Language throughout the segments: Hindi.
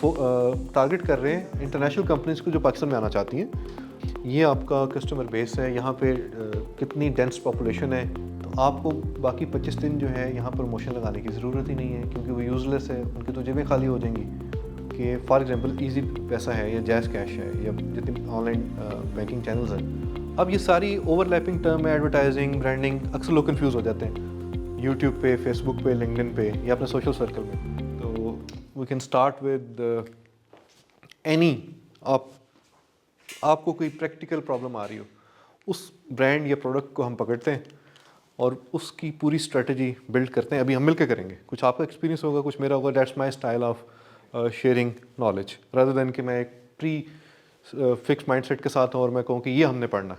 टारगेट कर रहे हैं इंटरनेशनल कंपनीज को जो पाकिस्तान में आना चाहती हैं। ये आपका कस्टमर बेस है, यहाँ पे कितनी डेंस पॉपुलेशन है, तो आपको बाकी 25 दिन जो है यहाँ प्रमोशन लगाने की ज़रूरत ही नहीं है, क्योंकि वो यूज़लेस है, उनकी तो जेबें खाली हो जाएंगी। कि फॉर एग्जांपल इजी पैसा है या जैज़ कैश है या जितनी ऑनलाइन बैंकिंग चैनल्स हैं, अब ये सारी ओवरलैपिंग टर्म है, एडवर्टाइजिंग, ब्रांडिंग, अक्सर लोग कंफ्यूज हो जाते हैं यूट्यूब पे, फेसबुक पे, लिंक्डइन पे या अपने सोशल सर्कल में। तो we can start with any, आपको कोई प्रैक्टिकल प्रॉब्लम आ रही हो, उस ब्रांड या प्रोडक्ट को हम पकड़ते हैं और उसकी पूरी स्ट्रेटजी बिल्ड करते हैं। अभी हम मिलकर करेंगे, कुछ आपका एक्सपीरियंस होगा, कुछ मेरा होगा। That's my style of sharing knowledge, rather than कि मैं एक प्री फिक्स माइंडसेट के साथ हूँ और मैं कहूँ कि ये हमने पढ़ना।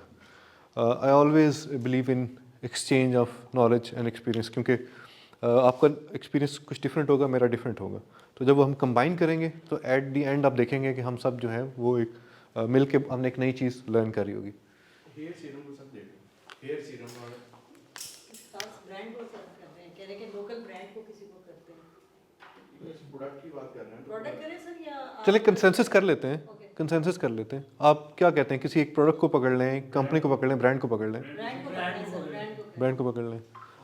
I always believe in exchange of knowledge and experience, क्योंकि आपका एक्सपीरियंस कुछ डिफरेंट होगा, मेरा डिफरेंट होगा। तो जब वो हम कंबाइन करेंगे तो एट दी एंड आप देखेंगे कि हम सब जो है वो एक मिल के हमने एक नई चीज़ लर्न करी होगी। हेयर सीरम को सब देख लो, हेयर सीरम और ब्रांड को सर्व करते हैं, कह रहे कि लोकल ब्रांड को किसी को करते हैं। इस प्रोडक्ट की बात कर रहे हैं। प्रोडक्ट करें सर या चलिए कंसेंसस कर लेते हैं, कंसेंसस कर लेते हैं। आप क्या कहते हैं, किसी एक प्रोडक्ट को पकड़ लें, कंपनी को पकड़ लें, ब्रांड को पकड़ लें? ब्रांड को पकड़ें सर, ब्रांड को पकड़ लें।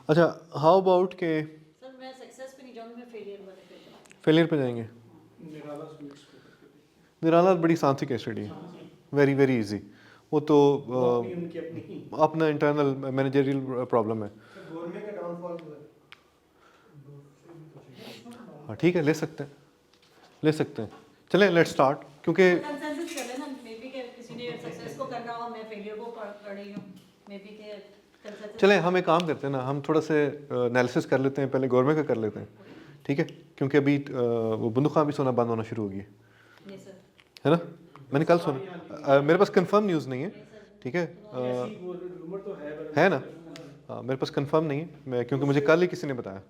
अच्छा, हाउ अबाउट के सर मैं सक्सेस पे नहीं जाऊंगी, मैं फेलियर वाले पे जाऊंगी। फेलियर पे जाएंगे? निराला स्वीट्स को निराला बड़ी आसान सी केस स्टडी है, वेरी वेरी इजी। वो तो उनकी अपनी अपना इंटरनल मैनेजरियल प्रॉब्लम है। गवर्नमेंट का डाउनफॉल हुआ है। हाँ ठीक है, ले सकते हैं, ले सकते हैं। चलें लेट्स स्टार्ट, क्योंकि कंसेंसस कर लेना, मे बी के किसी ने सक्सेस को करना हो, मैं फेलियर को पढ़ रही हूं, मे बी के कंसेंसस। चलें हम एक काम करते हैं ना, हम थोड़ा से एनालिसिस कर लेते हैं, पहले गवर्नमेंट का कर लेते हैं, ठीक है? क्योंकि अभी वो बंदूक़ां भी सोना बंद होना शुरू होगी, नहीं सर, है ना? मैंने कल सुना, मेरे पास कंफर्म न्यूज़ नहीं है, ठीक है? रूमर तो है ना? हाँ, मेरे पास कंफर्म नहीं है, मैं क्योंकि मुझे कल ही किसी ने बताया,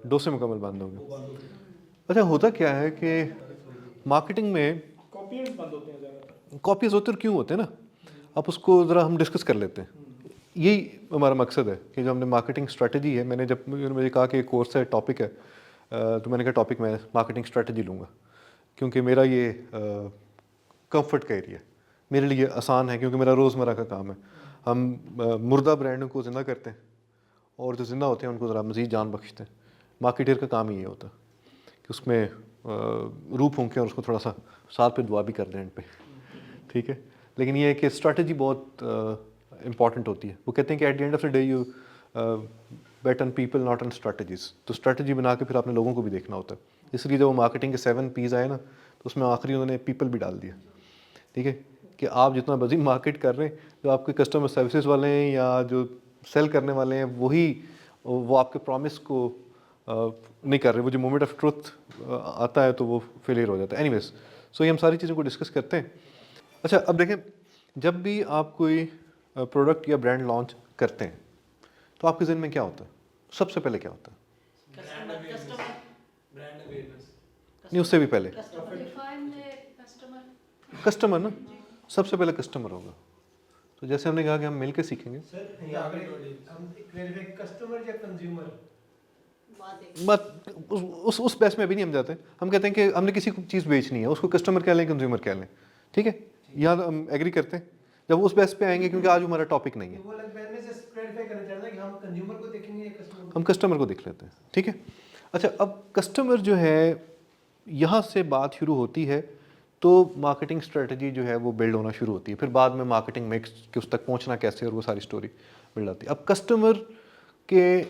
दो से मुकम्मल बंद हो गया। अच्छा, होता क्या है कि मार्केटिंग में कॉपीज बंद होते हैं ज़्यादातर। कॉपीज होते और क्यों होते हैं ना, अब उसको ज़रा हम डिस्कस कर लेते हैं। यही हमारा मकसद है कि जो हमने मार्केटिंग स्ट्रेटजी है, मैंने जब मुझे कहा कि कोर्स है, टॉपिक है, तो मैंने कहा टॉपिक मैं मार्केटिंग स्ट्रेटजी लूँगा, क्योंकि मेरा ये कंफर्ट का एरिया मेरे लिए आसान है, क्योंकि मेरा रोज़मर्रा का काम है। हम मुर्दा ब्रांडों को ज़िंदा करते हैं और जो ज़िंदा होते हैं उनको ज़रा मज़ीद जान बख्शते हैं। मार्केटर का काम ही ये होता है कि उसमें रूह फूंकें और उसको थोड़ा सा साथ पे दुआ भी कर दें एंड पे, ठीक है? लेकिन ये है कि स्ट्रेटजी बहुत इंपॉर्टेंट होती है। वो कहते हैं कि at the end of the day you bet on people not on strategies. तो स्ट्रेटजी बना के फिर आपने लोगों को भी देखना होता है। इसलिए जब वो मार्केटिंग के 7 P's आए ना, तो उसमें आखिरी उन्होंने पीपल भी डाल दिया, ठीक है? कि आप जितना मर्जी मार्केट कर रहे हैं, जो आपके कस्टमर सर्विसेज वाले हैं या जो सेल करने वाले हैं, वो आपके प्रॉमिस को नहीं कर रहे। वो जो मोमेंट ऑफ ट्रुथ आता है तो वो फेलियर हो जाता है। एनीवेज, सो ये हम सारी चीज़ों को डिस्कस करते हैं। अच्छा, अब देखें, जब भी आप कोई प्रोडक्ट या ब्रांड लॉन्च करते हैं तो आपके ज़हन में क्या होता है? सबसे पहले क्या होता है? Brand awareness. नहीं, उससे भी पहले कस्टमर ना, सबसे पहले कस्टमर होगा। तो जैसे हमने कहा कि हम मिल के सीखेंगे। सर यहाँ पे हम क्लैरिफाई कस्टमर या कंज्यूमर, बात उस बेस में अभी नहीं हम जाते। हम कहते हैं कि हमने किसी को चीज़ बेचनी है, उसको कस्टमर कह लें, कंज्यूमर कह लें, ठीक है? यहाँ हम एग्री करते हैं जब उस बेस पे आएंगे, क्योंकि आज हमारा टॉपिक नहीं है। वो लग मैं से क्लैरिफाई करना चाहता कि हम कंज्यूमर को देखेंगे या कस्टमर? हम कस्टमर को देख लेते हैं, ठीक है? अच्छा, अब कस्टमर जो है, यहाँ से बात शुरू होती है, तो मार्केटिंग स्ट्रेटजी जो है वो बिल्ड होना शुरू होती है। फिर बाद में मार्केटिंग मिक्स कि उस तक पहुँचना कैसे, और वो सारी स्टोरी बिल्ड आती है। अब कस्टमर के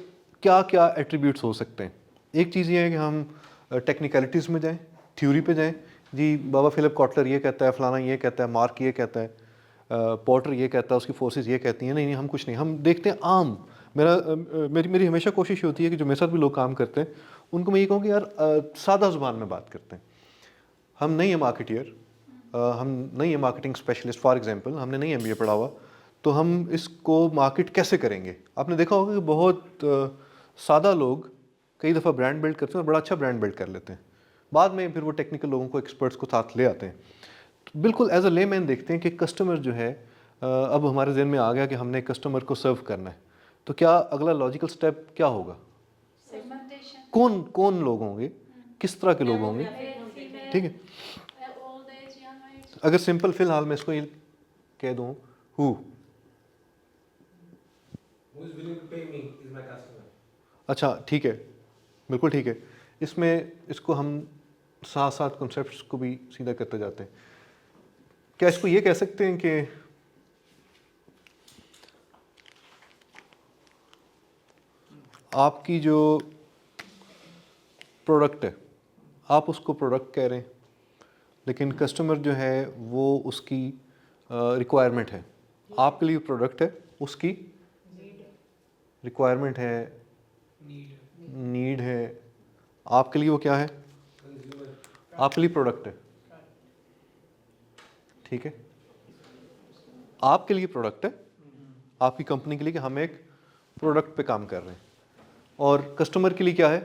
क्या क्या एट्रीब्यूट्स हो सकते हैं? एक चीज़ ये है कि हम टेक्निकलिटीज़ में जाएं, थ्योरी पे जाएं। जी, बाबा फिलिप कॉटलर ये कहता है, फलाना ये कहता है, मार्क ये कहता है, पॉटर ये कहता है, उसकी फोर्सेस ये कहती हैं। नहीं नहीं, हम कुछ नहीं, हम देखते हैं आम। मेरी हमेशा कोशिश होती है कि जो मेरे साथ भी लोग काम करते हैं उनको मैं ये कहूँ कि यार सादा ज़ुबान में बात करते हैं। हम नहीं है मार्केटियर, हम नहीं है मार्केटिंग स्पेशलिस्ट। फॉर एग्जांपल, हमने नहीं MBA पढ़ा हुआ, तो हम इसको मार्केट कैसे करेंगे? आपने देखा होगा कि बहुत सादा लोग कई दफ़ा ब्रांड बिल्ड करते हैं और बड़ा अच्छा ब्रांड बिल्ड कर लेते हैं। बाद में फिर वो टेक्निकल लोगों को, एक्सपर्ट्स को साथ ले आते हैं। तो बिल्कुल एज अ लेमैन देखते हैं कि कस्टमर जो है, अब हमारे जहन में आ गया कि हमने कस्टमर को सर्व करना है, तो क्या अगला लॉजिकल स्टेप क्या होगा? कौन कौन लोग होंगे, किस तरह के लोग होंगे? ठीक है। अगर सिंपल फिलहाल मैं इसको ये कह दूँ who, Who is willing to pay me is my customer. अच्छा ठीक है, बिल्कुल ठीक है। इसमें इसको हम साथ साथ कॉन्सेप्ट्स को भी सीधा करते जाते हैं। क्या इसको ये कह सकते हैं कि आपकी जो प्रोडक्ट है, आप उसको प्रोडक्ट कह रहे हैं, लेकिन कस्टमर जो है वो उसकी रिक्वायरमेंट है। आपके लिए प्रोडक्ट है, उसकी रिक्वायरमेंट है, नीड है। आपके लिए वो क्या है? आपके लिए प्रोडक्ट है, ठीक है। आपके लिए प्रोडक्ट है, आपकी कंपनी के लिए कि हम एक प्रोडक्ट पे काम कर रहे हैं, और कस्टमर के लिए क्या है?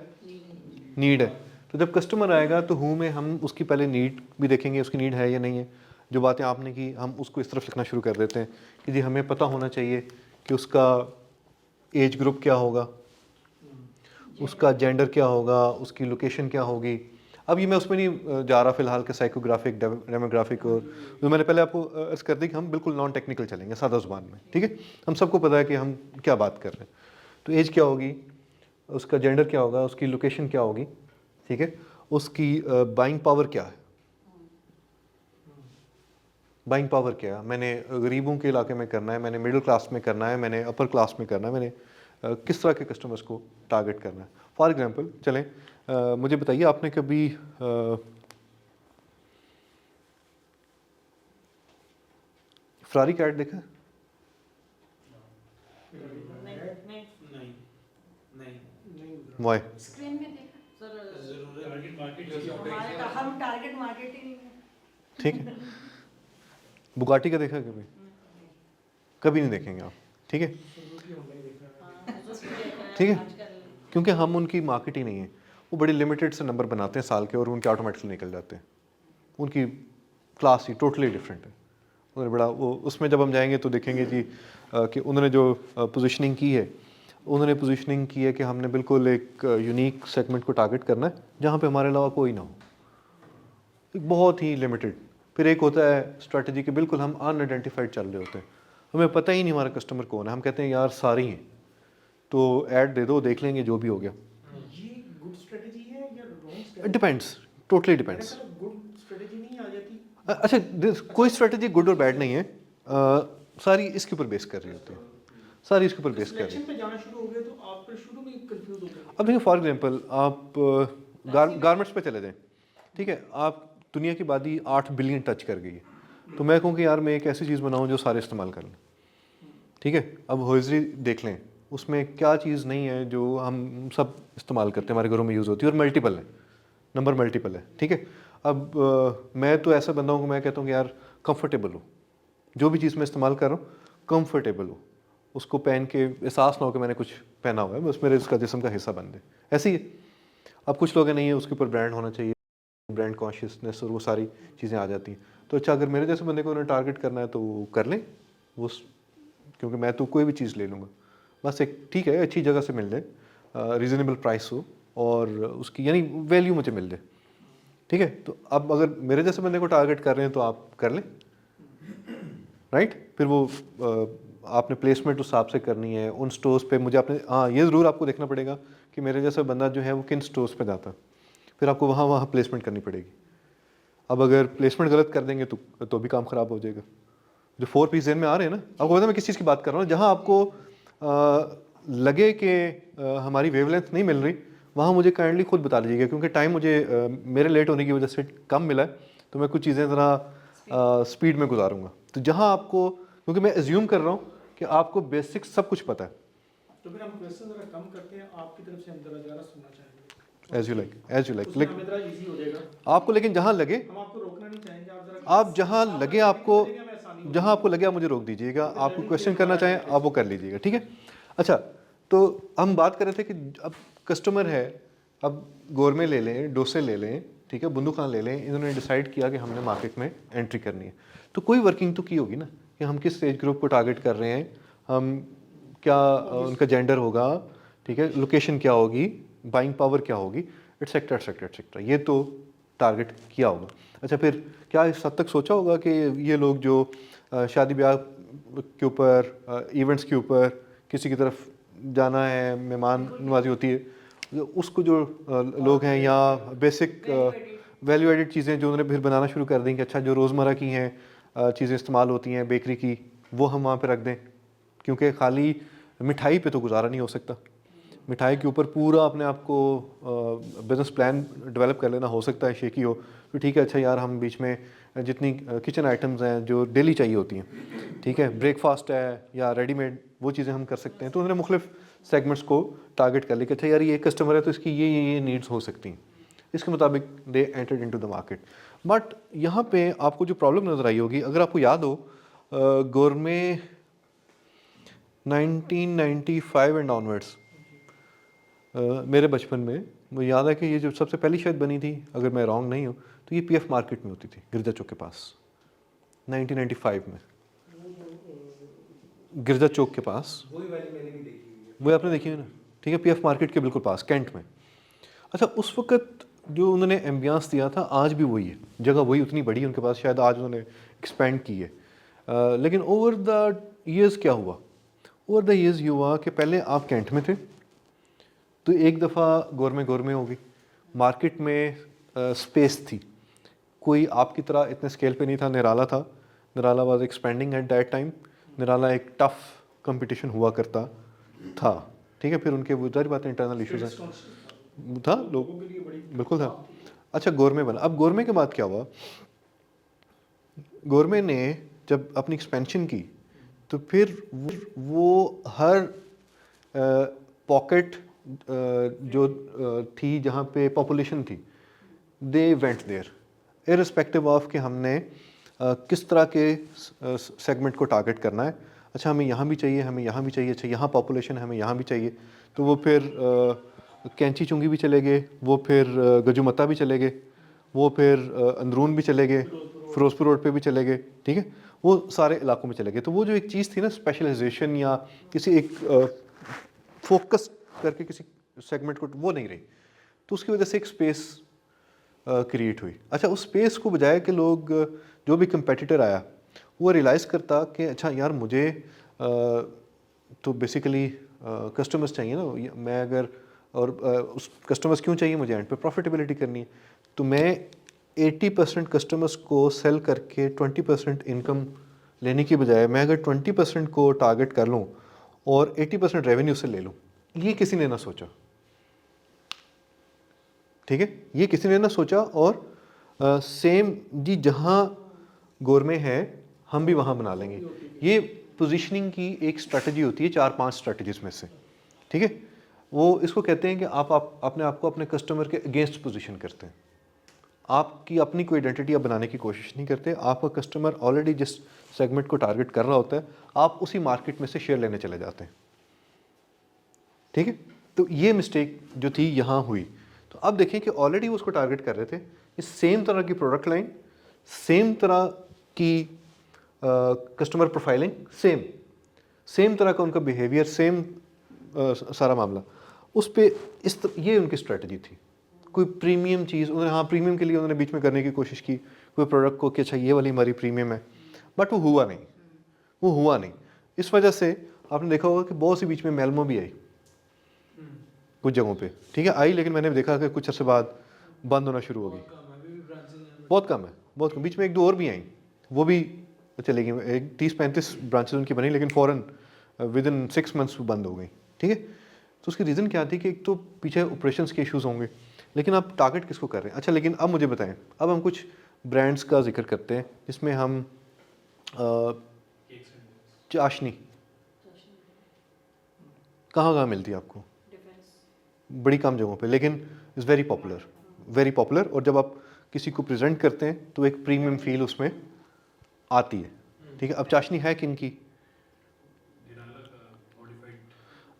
नीड है। तो जब कस्टमर आएगा तो हु में हम उसकी पहले नीड भी देखेंगे, उसकी नीड है या नहीं है। जो बातें आपने की हम उसको इस तरफ लिखना शुरू कर देते हैं कि जी हमें पता होना चाहिए कि उसका एज ग्रुप क्या होगा, उसका जेंडर क्या होगा, उसकी लोकेशन क्या होगी। अब ये मैं उसमें नहीं जा रहा फिलहाल के साइकोग्राफिक, डेमोग्राफिक, और जो मैंने पहले आपको अर्ज कर दी कि हम बिल्कुल नॉन टेक्निकल चलेंगे, सादा जुबान में, ठीक है। हम सबको पता है कि हम क्या बात कर रहे हैं। तो एज क्या होगी, उसका जेंडर क्या होगा, उसकी लोकेशन क्या होगी, ठीक है। उसकी बाइंग पावर क्या है, बाइंग पावर क्या है। मैंने गरीबों के इलाके में करना है, मैंने मिडिल क्लास में करना है, मैंने अपर क्लास में करना है, मैंने किस तरह के कस्टमर्स को टारगेट करना है। फॉर एग्जांपल चलें, मुझे बताइए आपने कभी फरारी कैट देखा? वाई? स्क्रीन में देखा सर, टारगेट मार्केट हम टारगेट मार्केट ही नहीं है। ठीक है। बुगाटी का देखा कभी? कभी नहीं देखेंगे आप, ठीक है, ठीक है। क्योंकि हम उनकी मार्केट ही नहीं है। वो बड़ी लिमिटेड से नंबर बनाते हैं साल के, और उनके ऑटोमेटिकली निकल जाते हैं। उनकी क्लास ही टोटली डिफरेंट है। उन्होंने बड़ा वो उसमें जब हम जाएंगे तो देखेंगे जी कि उन्होंने जो पोजीशनिंग की है, उन्होंने पोजीशनिंग की है कि हमने बिल्कुल एक यूनिक सेगमेंट को टारगेट करना है जहाँ पे हमारे अलावा कोई ना हो, एक बहुत ही लिमिटेड। फिर एक होता है स्ट्रेटजी के बिल्कुल हम अनआइडेंटिफाइड चल रहे होते हैं, हमें पता ही नहीं हमारा कस्टमर कौन है। हम कहते हैं यार सारे ही हैं, तो ऐड दे दो, देख लेंगे जो भी हो गया। ये गुड स्ट्रेटजी है या wrong? It depends, totally depends. Good strategy नहीं आ जाती? अच्छा, कोई स्ट्रेटजी गुड और बैड नहीं है, सारी इसके ऊपर बेस कर रही होती है, सारी इसके ऊपर बेस कर रही है। सिलेक्शन पे जाना शुरू हो गया तो आप फिर शुरू में कंफ्यूज हो गए। अब देखिए फॉर एग्जांपल आप गारमेंट्स पे चले जाएं, ठीक है। आप दुनिया की आबादी 8 बिलियन टच कर गई है, तो मैं कहूँ कि यार मैं एक ऐसी चीज़ बनाऊँ जो सारे इस्तेमाल कर लें, ठीक है। अब होजरी देख लें, उसमें क्या चीज़ नहीं है जो हम सब इस्तेमाल करते हैं, हमारे घरों में यूज़ होती है, और मल्टीपल है, नंबर मल्टीपल है, ठीक है। अब मैं तो ऐसा बंदा हूँ कि मैं कहता हूँ कि यार कंफर्टेबल हो, जो भी चीज़ मैं इस्तेमाल कर रहा हूँ कंफर्टेबल हो, उसको पहन के एहसास ना हो कि मैंने कुछ पहना हुआ है, बस मेरे उसका जिस्म का हिस्सा बन दे, ऐसे ही है। अब कुछ लोग नहीं है, उसके ऊपर ब्रांड होना चाहिए, ब्रांड कॉन्शियसनेस और वो सारी चीज़ें आ जाती हैं। तो अच्छा, अगर मेरे जैसे बंदे को उन्हें टारगेट करना है तो कर लें वो, क्योंकि मैं तो कोई भी चीज़ ले लूँगा, बस एक ठीक है अच्छी जगह से मिल जाए, रीज़नेबल प्राइस हो, और उसकी यानी वैल्यू मुझे मिल जाए, ठीक है। तो अब अगर मेरे जैसे बंदे को टारगेट कर रहे हैं तो आप कर लें, राइट। फिर वो आपने प्लेसमेंट उस हिसाब से करनी है उन स्टोर्स पे। मुझे आपने ये ज़रूर आपको देखना पड़ेगा कि मेरे जैसा बंदा जो है वो किन स्टोर्स पे जाता है, फिर आपको वहाँ प्लेसमेंट करनी पड़ेगी। अब अगर प्लेसमेंट गलत कर देंगे तो भी काम ख़राब हो जाएगा। जो 4 पीस जेन में आ रहे हैं ना, आपको पता है मैं किस चीज़ की बात कर रहा हूँ, जहाँ आपको लगे कि हमारी वेवलेंथ नहीं मिल रही, वहाँ मुझे काइंडली खुद बता लीजिएगा, क्योंकि टाइम मुझे मेरे लेट होने की वजह से कम मिला है, तो मैं कुछ चीज़ें ज़रा स्पीड में गुजारूंगा। तो जहाँ आपको, क्योंकि मैं एज्यूम कर रहा हूँ कि आपको बेसिक सब कुछ पता है, तो फिर हम क्वेश्चन जरा कम करते हैं, आपकी तरफ से हम जरा सुनना चाहेंगे। As you like, as you like. उसमें हमें जरा इजी हो जाएगा आपको, लेकिन जहाँ लगे, हम आपको रोकना नहीं चाहेंगे, आप जरा आप जहाँ लगे आपको, जहाँ आपको लगे आप मुझे रोक दीजिएगा, आपको क्वेश्चन करना चाहें आप वो कर लीजिएगा, ठीक है। अच्छा, तो हम बात कर रहे थे कि अब कस्टमर है, अब गोरमे ले लें, डोसे ले लें, ठीक है, बुंदू खान ले लें, इन्होंने डिसाइड किया कि हमने मार्केट में एंट्री करनी है, तो कोई वर्किंग तो की होगी ना कि हम किस एज ग्रुप को टारगेट कर रहे हैं, हम क्या उनका जेंडर होगा, ठीक है, लोकेशन क्या होगी, बाइंग पावर क्या होगी, एटसेट्रा एटसेट्रा एटसेट्रा। ये तो टारगेट किया होगा। अच्छा, फिर क्या इस हद तक सोचा होगा कि ये लोग जो शादी ब्याह के ऊपर, इवेंट्स के ऊपर किसी की तरफ जाना है, मेहमान नवाजी होती है, उसको जो लोग हैं या बेसिक वैल्यू एडिड चीज़ें जो उन्होंने फिर बनाना शुरू कर दी कि अच्छा जो रोज़मर्रा की हैं चीज़ें इस्तेमाल होती हैं बेकरी की, वो हम वहाँ पे रख दें, क्योंकि खाली मिठाई पे तो गुजारा नहीं हो सकता। मिठाई के ऊपर पूरा अपने आप को बिज़नेस प्लान डेवलप कर लेना हो सकता है शेकी हो, तो ठीक है अच्छा यार हम बीच में जितनी किचन आइटम्स हैं जो डेली चाहिए होती हैं, ठीक है, ब्रेकफास्ट है या रेडीमेड, वो चीज़ें हम कर सकते हैं। तो उन्होंने मुख्तलिफ सेगमेंट्स को टारगेट कर लिया कि अच्छा यार ये कस्टमर है तो इसकी ये नीड्स हो सकती हैं, इसके मुताबिक they entered into the market. But यहाँ पे आपको जो प्रॉब्लम नज़र आई होगी, अगर आपको याद हो गोरमे 1995 एंड ऑनवर्ड्स, मेरे बचपन में मुझे याद है कि ये जो सबसे पहली शायद बनी थी, अगर मैं रॉन्ग नहीं हूँ, तो ये पीएफ मार्केट में होती थी, गिरजा चौक के पास, 1995 में, गिरजा चौक के पास। वही वाली मैंने भी देखी हुई है। वो आपने देखी है ना, ठीक है, पीएफ मार्केट के बिल्कुल पास, कैंट में। अच्छा, उस वक्त जो उन्होंने एम्बियंस दिया था आज भी वही है, जगह वही उतनी बड़ी है उनके पास, शायद आज उन्होंने एक्सपेंड की है। लेकिन ओवर द ईयर्स क्या हुआ, ओवर द ईयर्स ये हुआ कि पहले आप कैंट में थे तो एक दफ़ा गोरमे हो गई, मार्केट में स्पेस थी, कोई आपकी तरह इतने स्केल पे नहीं था, निराला था, Nirala was expanding at that time, Nirala एक टफ कंपटीशन हुआ करता था, ठीक है, फिर उनके वो सारी बातें इंटरनल इश्यूज हैं था, लोग बिल्कुल था। अच्छा, गोरमे बना, अब गोरमे के बाद क्या हुआ, गोरमे ने जब अपनी एक्सपेंशन की तो फिर वो हर पॉकेट जो थी जहाँ पे पॉपुलेशन थी, they went there irrespective of कि हमने किस तरह के सेगमेंट को टारगेट करना है। अच्छा, हमें यहाँ भी चाहिए, हमें यहाँ भी चाहिए, अच्छा यहाँ पॉपुलेशन है, हमें यहाँ भी चाहिए, तो वो फिर कैंची चुंगी भी चले गए, वो फिर गजुमता भी चले गए, वो फिर अंदरून भी चले गए, फिरोजपुर रोड पे भी चले गए, ठीक है, वो सारे इलाकों में चले गए। तो वो जो एक चीज़ थी ना स्पेशलाइजेशन या किसी एक फोकस करके किसी सेगमेंट को, वो नहीं रही, तो उसकी वजह से एक स्पेस क्रिएट हुई। अच्छा, उस स्पेस को बजाय कि लोग जो भी कंपेटिटर आया वो रियलाइज़ करता कि अच्छा यार मुझे तो बेसिकली कस्टमर्स चाहिए ना, मैं अगर और उस कस्टमर्स क्यों चाहिए, मुझे एंड पे प्रॉफिटेबिलिटी करनी है, तो मैं 80% कस्टमर्स को सेल करके 20% इनकम लेने की बजाय मैं अगर 20% को टारगेट कर लूँ और 80% रेवेन्यू से ले लूँ, ये किसी ने ना सोचा, ठीक है, ये किसी ने ना सोचा। और सेम जी जहाँ गोरमे है हम भी वहाँ बना लेंगे, ये पोजीशनिंग की एक स्ट्रेटजी होती है 4-5 स्ट्रेटजीज में से, ठीक है, वो इसको कहते हैं कि आप अपने आप को अपने कस्टमर के अगेंस्ट पोजीशन करते हैं, आपकी अपनी कोई आइडेंटिटी आप बनाने की कोशिश नहीं करते, आपका कस्टमर ऑलरेडी जिस सेगमेंट को टारगेट कर रहा होता है आप उसी मार्केट में से शेयर लेने चले जाते हैं, ठीक है। तो ये मिस्टेक जो थी यहाँ हुई। तो अब देखें कि ऑलरेडी वो उसको टारगेट कर रहे थे, इस सेम तरह की प्रोडक्ट लाइन, सेम तरह की कस्टमर प्रोफाइलिंग, सेम तरह का उनका बिहेवियर, सेम सारा मामला, उस पे ये उनकी स्ट्रेटजी थी। कोई प्रीमियम चीज़ उन्होंने, हाँ प्रीमियम के लिए उन्होंने बीच में करने की कोशिश की कोई प्रोडक्ट को कि अच्छा ये वाली हमारी प्रीमियम है, बट वो हुआ नहीं। इस वजह से आपने देखा होगा कि बहुत सी बीच में मेलमो भी आई कुछ जगहों पे, ठीक है, आई, लेकिन मैंने देखा कि कुछ अर्से बाद बंद होना शुरू हो गई, बहुत कम है, बीच में 1-2 और भी आई, वो भी चली गई, एक 30-35 ब्रांचेस उनकी बनी, लेकिन फ़ौरन विद इन 6 मंथ्स बंद हो गई, ठीक है। तो उसकी रीज़न क्या थी कि एक तो पीछे ऑपरेशंस के इश्यूज़ होंगे, लेकिन आप टारगेट किसको कर रहे हैं। अच्छा, लेकिन अब मुझे बताएं, अब हम कुछ ब्रांड्स का जिक्र करते हैं जिसमें हम चाशनी कहाँ मिलती है आपको, बड़ी कम जगहों पे, लेकिन इज़ वेरी पॉपुलर, और जब आप किसी को प्रेजेंट करते हैं तो एक प्रीमियम फील उसमें आती है, ठीक है। अब चाशनी है किनकी,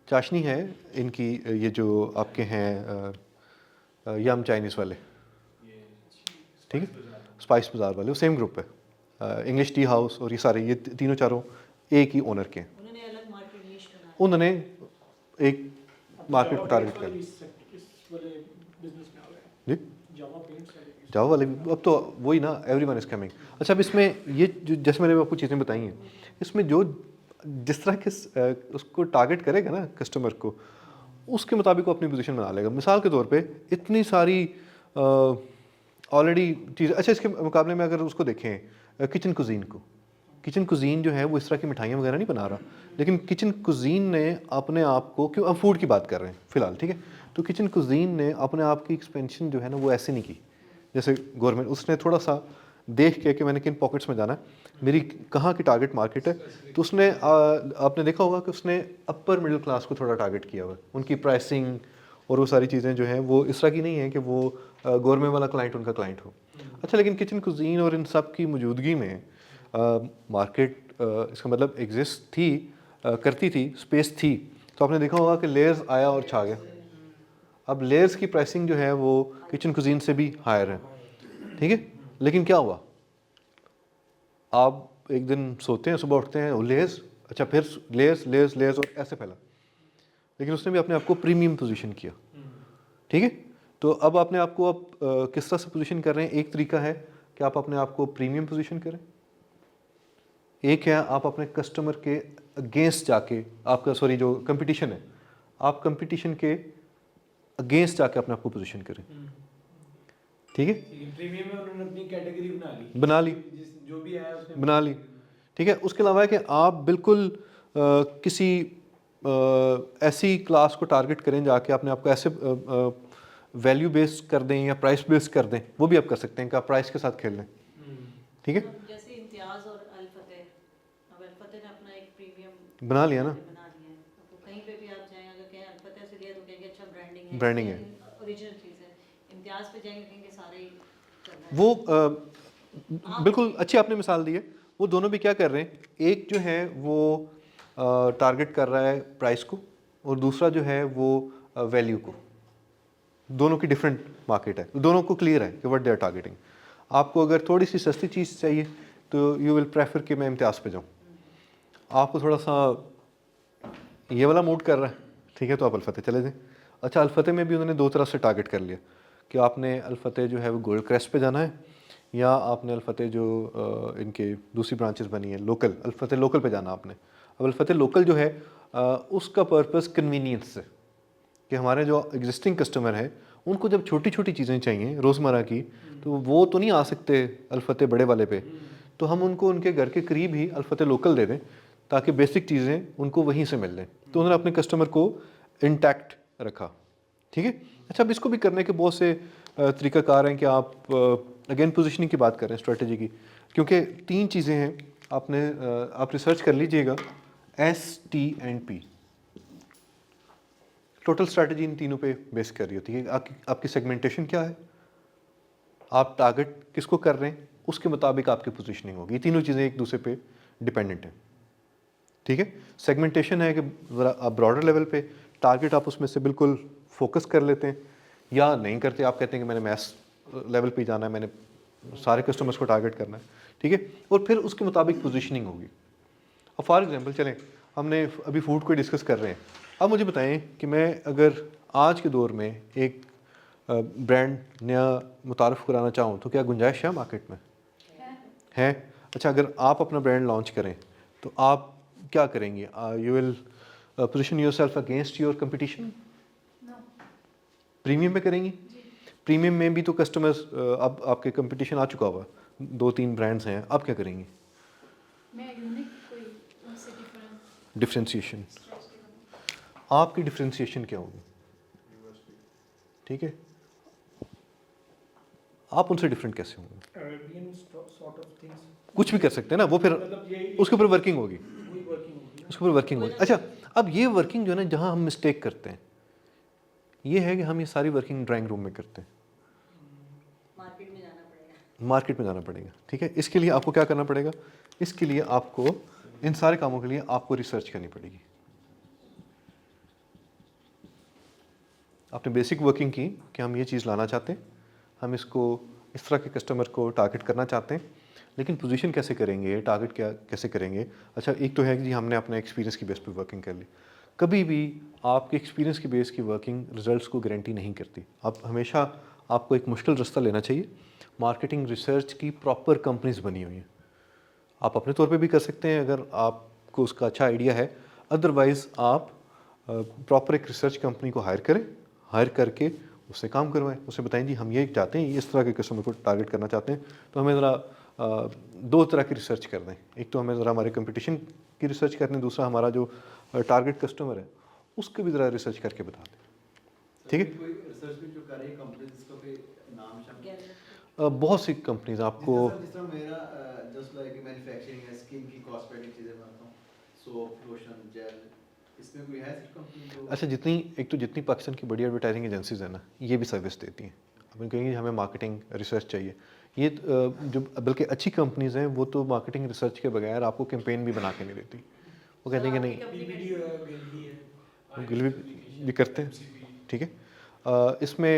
चाशनी है इनकी, ये जो आपके हैं यम चाइनीज़ वाले, ठीक है, स्पाइस बाज़ार वाले, वो सेम ग्रुप है, इंग्लिश टी हाउस और ये सारे, ये तीनों चारों एक ही ओनर के हैं, उन्होंने अलग मार्केट नीश बनाया, उन्होंने एक मार्केट को टारगेट कर, जी जावा वाले भी, अब तो वही ना, एवरीवन इज कमिंग। अच्छा, अब इसमें ये जो जैसे मैंने आपको चीज़ें बताई हैं, इसमें जो जिस तरह के उसको टारगेट करेगा ना कस्टमर को, उसके मुताबिक वो अपनी पोजीशन बना लेगा। मिसाल के तौर पे इतनी सारी ऑलरेडी चीज़, अच्छा इसके मुकाबले में अगर उसको देखें किचन कुजीन को, किचन कुजीन जो है वो इस तरह की मिठाइयाँ वगैरह नहीं बना रहा, लेकिन किचन कुजीन ने अपने आप को, क्यों, हम फूड की बात कर रहे हैं फ़िलहाल, ठीक है, तो किचन कुजीन ने अपने आप की एक्सपेंशन जो है ना वो ऐसे नहीं की जैसे गवर्नमेंट। उसने थोड़ा सा देख के कि मैंने किन पॉकेट्स में जाना है, मेरी कहाँ की टारगेट मार्केट है, तो उसने आपने देखा होगा कि उसने अपर मिडिल क्लास को थोड़ा टारगेट किया हुआ है। उनकी प्राइसिंग और वो सारी चीज़ें जो हैं वो इस तरह की नहीं है कि वो गवर्नमेंट वाला क्लाइंट उनका क्लाइंट हो। अच्छा, लेकिन किचन कुजीन और इन सब की मौजूदगी में मार्केट इसका मतलब एग्जिस्ट थी, करती थी, स्पेस थी, तो आपने देखा होगा कि लेयर्स आया और छा गया। अब लेयर्स की प्राइसिंग जो है वो किचन कुजीन से भी हायर है, ठीक है, लेकिन क्या हुआ, आप एक दिन सोते हैं, सुबह उठते हैं, लेयर्स, अच्छा फिर लेयर्स लेयर्स लेयर्स और ऐसे फैला, लेकिन उसने भी अपने आप को प्रीमियम पोजीशन किया, ठीक है। तो अब आपने आपको अब किस तरह से पोजीशन कर रहे हैं, एक तरीका है कि आप अपने आप को प्रीमियम पोजीशन करें, एक है आप अपने कस्टमर के अगेंस्ट जाके, आपका सॉरी जो कंपटीशन है, आप कंपटीशन के अगेंस्ट जाके अपने आप को पोजीशन करें, ठीक है। प्रीमियम में उन्होंने अपनी कैटेगरी बना ली, जो भी है उसने बना ली, ठीक है। उसके अलावा है कि आप बिल्कुल किसी ऐसी क्लास को टारगेट करें जाके अपने आप को ऐसे वैल्यू बेस्ड कर दें या प्राइस बेस्ड कर दें, वो भी आप कर सकते हैं कि आप प्राइस के साथ खेल लें, ठीक है। जैसे इम्तियाज और अल फतेह, अब अल फतेह ने अपना एक प्रीमियम बना लिया ना, बना लिया है, तो कहीं पे भी आप जाएं, अगर कहीं अल फतेह से लिया तो कहेंगे अच्छा ब्रांडिंग ब्रांडिंग है, ओरिजिनल चीज़ है। इम्तियाज पे जाएंगे कहेंगे सारे ही चल रहा है। वो बिल्कुल अच्छी आपने मिसाल दी है। वो दोनों भी क्या कर रहे हैं, एक जो है वो टारगेट कर रहा है प्राइस को, और दूसरा जो है वो वैल्यू को। दोनों की डिफरेंट मार्केट है, दोनों को क्लियर है कि व्हाट दे आर टारगेटिंग। आपको अगर थोड़ी सी सस्ती चीज़ चाहिए तो यू विल प्रेफर कि मैं इम्तियाज़ पे जाऊँ। आपको थोड़ा सा ये वाला मूड कर रहा है, ठीक है, तो आप अल-फतेह चले जाएं। अच्छा, अल-फतेह में भी उन्होंने दो तरफ से टारगेट कर लिया कि आपने अल-फतेह जो है वो गोल्ड क्रेस्ट पे जाना है, या आपने अल-फतेह जो इनके दूसरी ब्रांचेस बनी है लोकल, अल-फतेह लोकल पे जाना आपने। अब अल-फतेह लोकल जो है उसका पर्पस कन्वीनियंस है कि हमारे जो एग्जिस्टिंग कस्टमर है उनको जब छोटी छोटी चीज़ें चाहिए रोज़मर्रा की, तो वो तो नहीं आ सकते अल-फतेह बड़े वाले पे, तो हम उनको उनके घर के करीब ही अल-फतेह लोकल दे दें ताकि बेसिक चीज़ें उनको वहीं से मिल जाएँ। तो उन्होंने अपने कस्टमर को इंटैक्ट रखा, ठीक है। अच्छा, अब इसको भी करने के बहुत से तरीक़ाकार हैं कि आप अगेन पोजीशनिंग की बात करें, स्ट्रेटजी की, क्योंकि तीन चीज़ें हैं, आप रिसर्च कर लीजिएगा, ST&P। टोटल स्ट्रैटेजी इन तीनों पे बेस कर रही होती है। आपकी सेगमेंटेशन क्या है, आप टारगेट किसको कर रहे हैं, उसके मुताबिक आपकी पोजीशनिंग होगी। ये तीनों चीज़ें एक दूसरे पे डिपेंडेंट हैं, ठीक है। सेगमेंटेशन है कि आप ब्रॉडर लेवल पे टारगेट आप उसमें से बिल्कुल फोकस कर लेते हैं, या नहीं करते, आप कहते हैं कि मैंने मैस लेवल पे जाना है, मैंने सारे कस्टमर्स को टारगेट करना है, ठीक है, और फिर उसके मुताबिक पोजीशनिंग होगी। अब फॉर एग्जांपल चलें, हमने अभी फूड को डिस्कस कर रहे हैं, अब मुझे बताएं कि मैं अगर आज के दौर में एक ब्रांड नया मुतारफ़ कराना चाहूँ तो क्या गुंजाइश है मार्केट में? है। अच्छा, अगर आप अपना ब्रांड लॉन्च करें तो आप क्या करेंगे? You will position yourself against your competition? Premium में करेंगी? प्रीमियम में भी तो कस्टमर्स अब आपके कंपटीशन आ चुका हुआ, 2-3 ब्रांड्स हैं, आप क्या करेंगी? मैं यूनिक कोई उनसे डिफरेंट डिफ्रेंशिएशन, आपकी डिफ्रेंशिएशन क्या होगी? ठीक है, आप उनसे डिफरेंट कैसे होंगे? अरेबियन सॉर्ट ऑफ थिंग्स, कुछ भी कर सकते हैं ना, वो फिर मतलब ये उसके ऊपर वर्किंग होगी, वही वर्किंग होगी ना। उसके ऊपर वर्किंग होगी। अच्छा, अब ये वर्किंग जो है ना, जहाँ हम मिस्टेक करते हैं ये है कि हम ये सारी वर्किंग ड्राइंग रूम में करते हैं। मार्केट में जाना पड़ेगा, मार्केट में जाना पड़ेगा, ठीक है। इसके लिए आपको क्या करना पड़ेगा? इसके लिए आपको इन सारे कामों के लिए आपको रिसर्च करनी पड़ेगी। आपने बेसिक वर्किंग की कि हम ये चीज़ लाना चाहते हैं, हम इसको इस तरह के कस्टमर को टारगेट करना चाहते हैं, लेकिन पोजीशन कैसे करेंगे, टारगेट क्या कैसे करेंगे? अच्छा, एक तो है कि जी हमने अपने एक्सपीरियंस की बेस पे वर्किंग कर ली। कभी भी आपके एक्सपीरियंस की बेस की वर्किंग रिजल्ट्स को गारंटी नहीं करती। आप हमेशा आपको एक मुश्किल रास्ता लेना चाहिए। मार्केटिंग रिसर्च की प्रॉपर कंपनीज बनी हुई हैं, आप अपने तौर पे भी कर सकते हैं अगर आपको उसका अच्छा आइडिया है। अदरवाइज़ आप प्रॉपर एक रिसर्च कंपनी को हायर करें, हायर करके उससे काम करवाएं, उसे बताएं जी हम ये चाहते हैं, इस तरह के कस्टमर को टारगेट करना चाहते हैं, तो हमें ज़रा 2 तरह की रिसर्च कर दें। एक तो हमें ज़रा हमारे कंपटीशन की रिसर्च कर दें, दूसरा हमारा जो टारगेट कस्टमर है उसके भी ज़रा रिसर्च करके बता दें। ठीक है, कोई रिसर्च भी जो कर रही है कंपनी जिसका कोई नाम शामिल बहुत सी कंपनीज आपको जिस तरह मेरा जस्ट लाइक मैन्युफैक्चरिंग है, स्किन की कॉस्मेटिक चीजें बनाता हूँ, सोप, लोशन, जेल, इसमें कोई है सिर्फ कंपनी जो अच्छा, जितनी पाकिस्तान की बड़ी एडवर्टाइजिंग एजेंसीज है ना, ये भी सर्विस देती हैं। अपन कहेंगे हमें मार्केटिंग रिसर्च चाहिए, ये जो बल्कि अच्छी कंपनीज हैं वो तो मार्केटिंग रिसर्च के बगैर आपको कैंपेन भी बना के नहीं देती। वो कहते हैं कि नहीं, पीपीडी गिल्डी है, वो गिल भी करते हैं। ठीक है, इसमें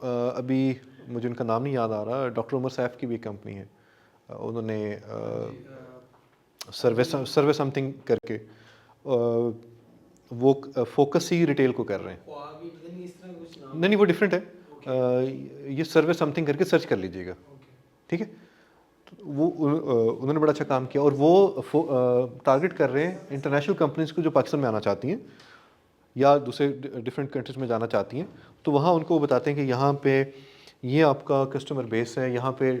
अभी मुझे उनका नाम नहीं याद आ रहा, डॉक्टर उमर सैफ की भी एक कंपनी है, उन्होंने सर्वे समथिंग करके वो फोकस ही रिटेल को कर रहे हैं। ख्वाबी पता नहीं इस तरह कुछ नाम नहीं, वो डिफरेंट है। ये सर्वे समथिंग करके सर्च कर लीजिएगा। ठीक है, तो वो उन्होंने बड़ा अच्छा काम किया, और वो टारगेट कर रहे हैं इंटरनेशनल कंपनीज को जो पाकिस्तान में आना चाहती हैं या दूसरे डिफरेंट कंट्रीज में जाना चाहती हैं। तो वहाँ उनको वो बताते हैं कि यहाँ पे ये आपका कस्टमर बेस है, यहाँ पे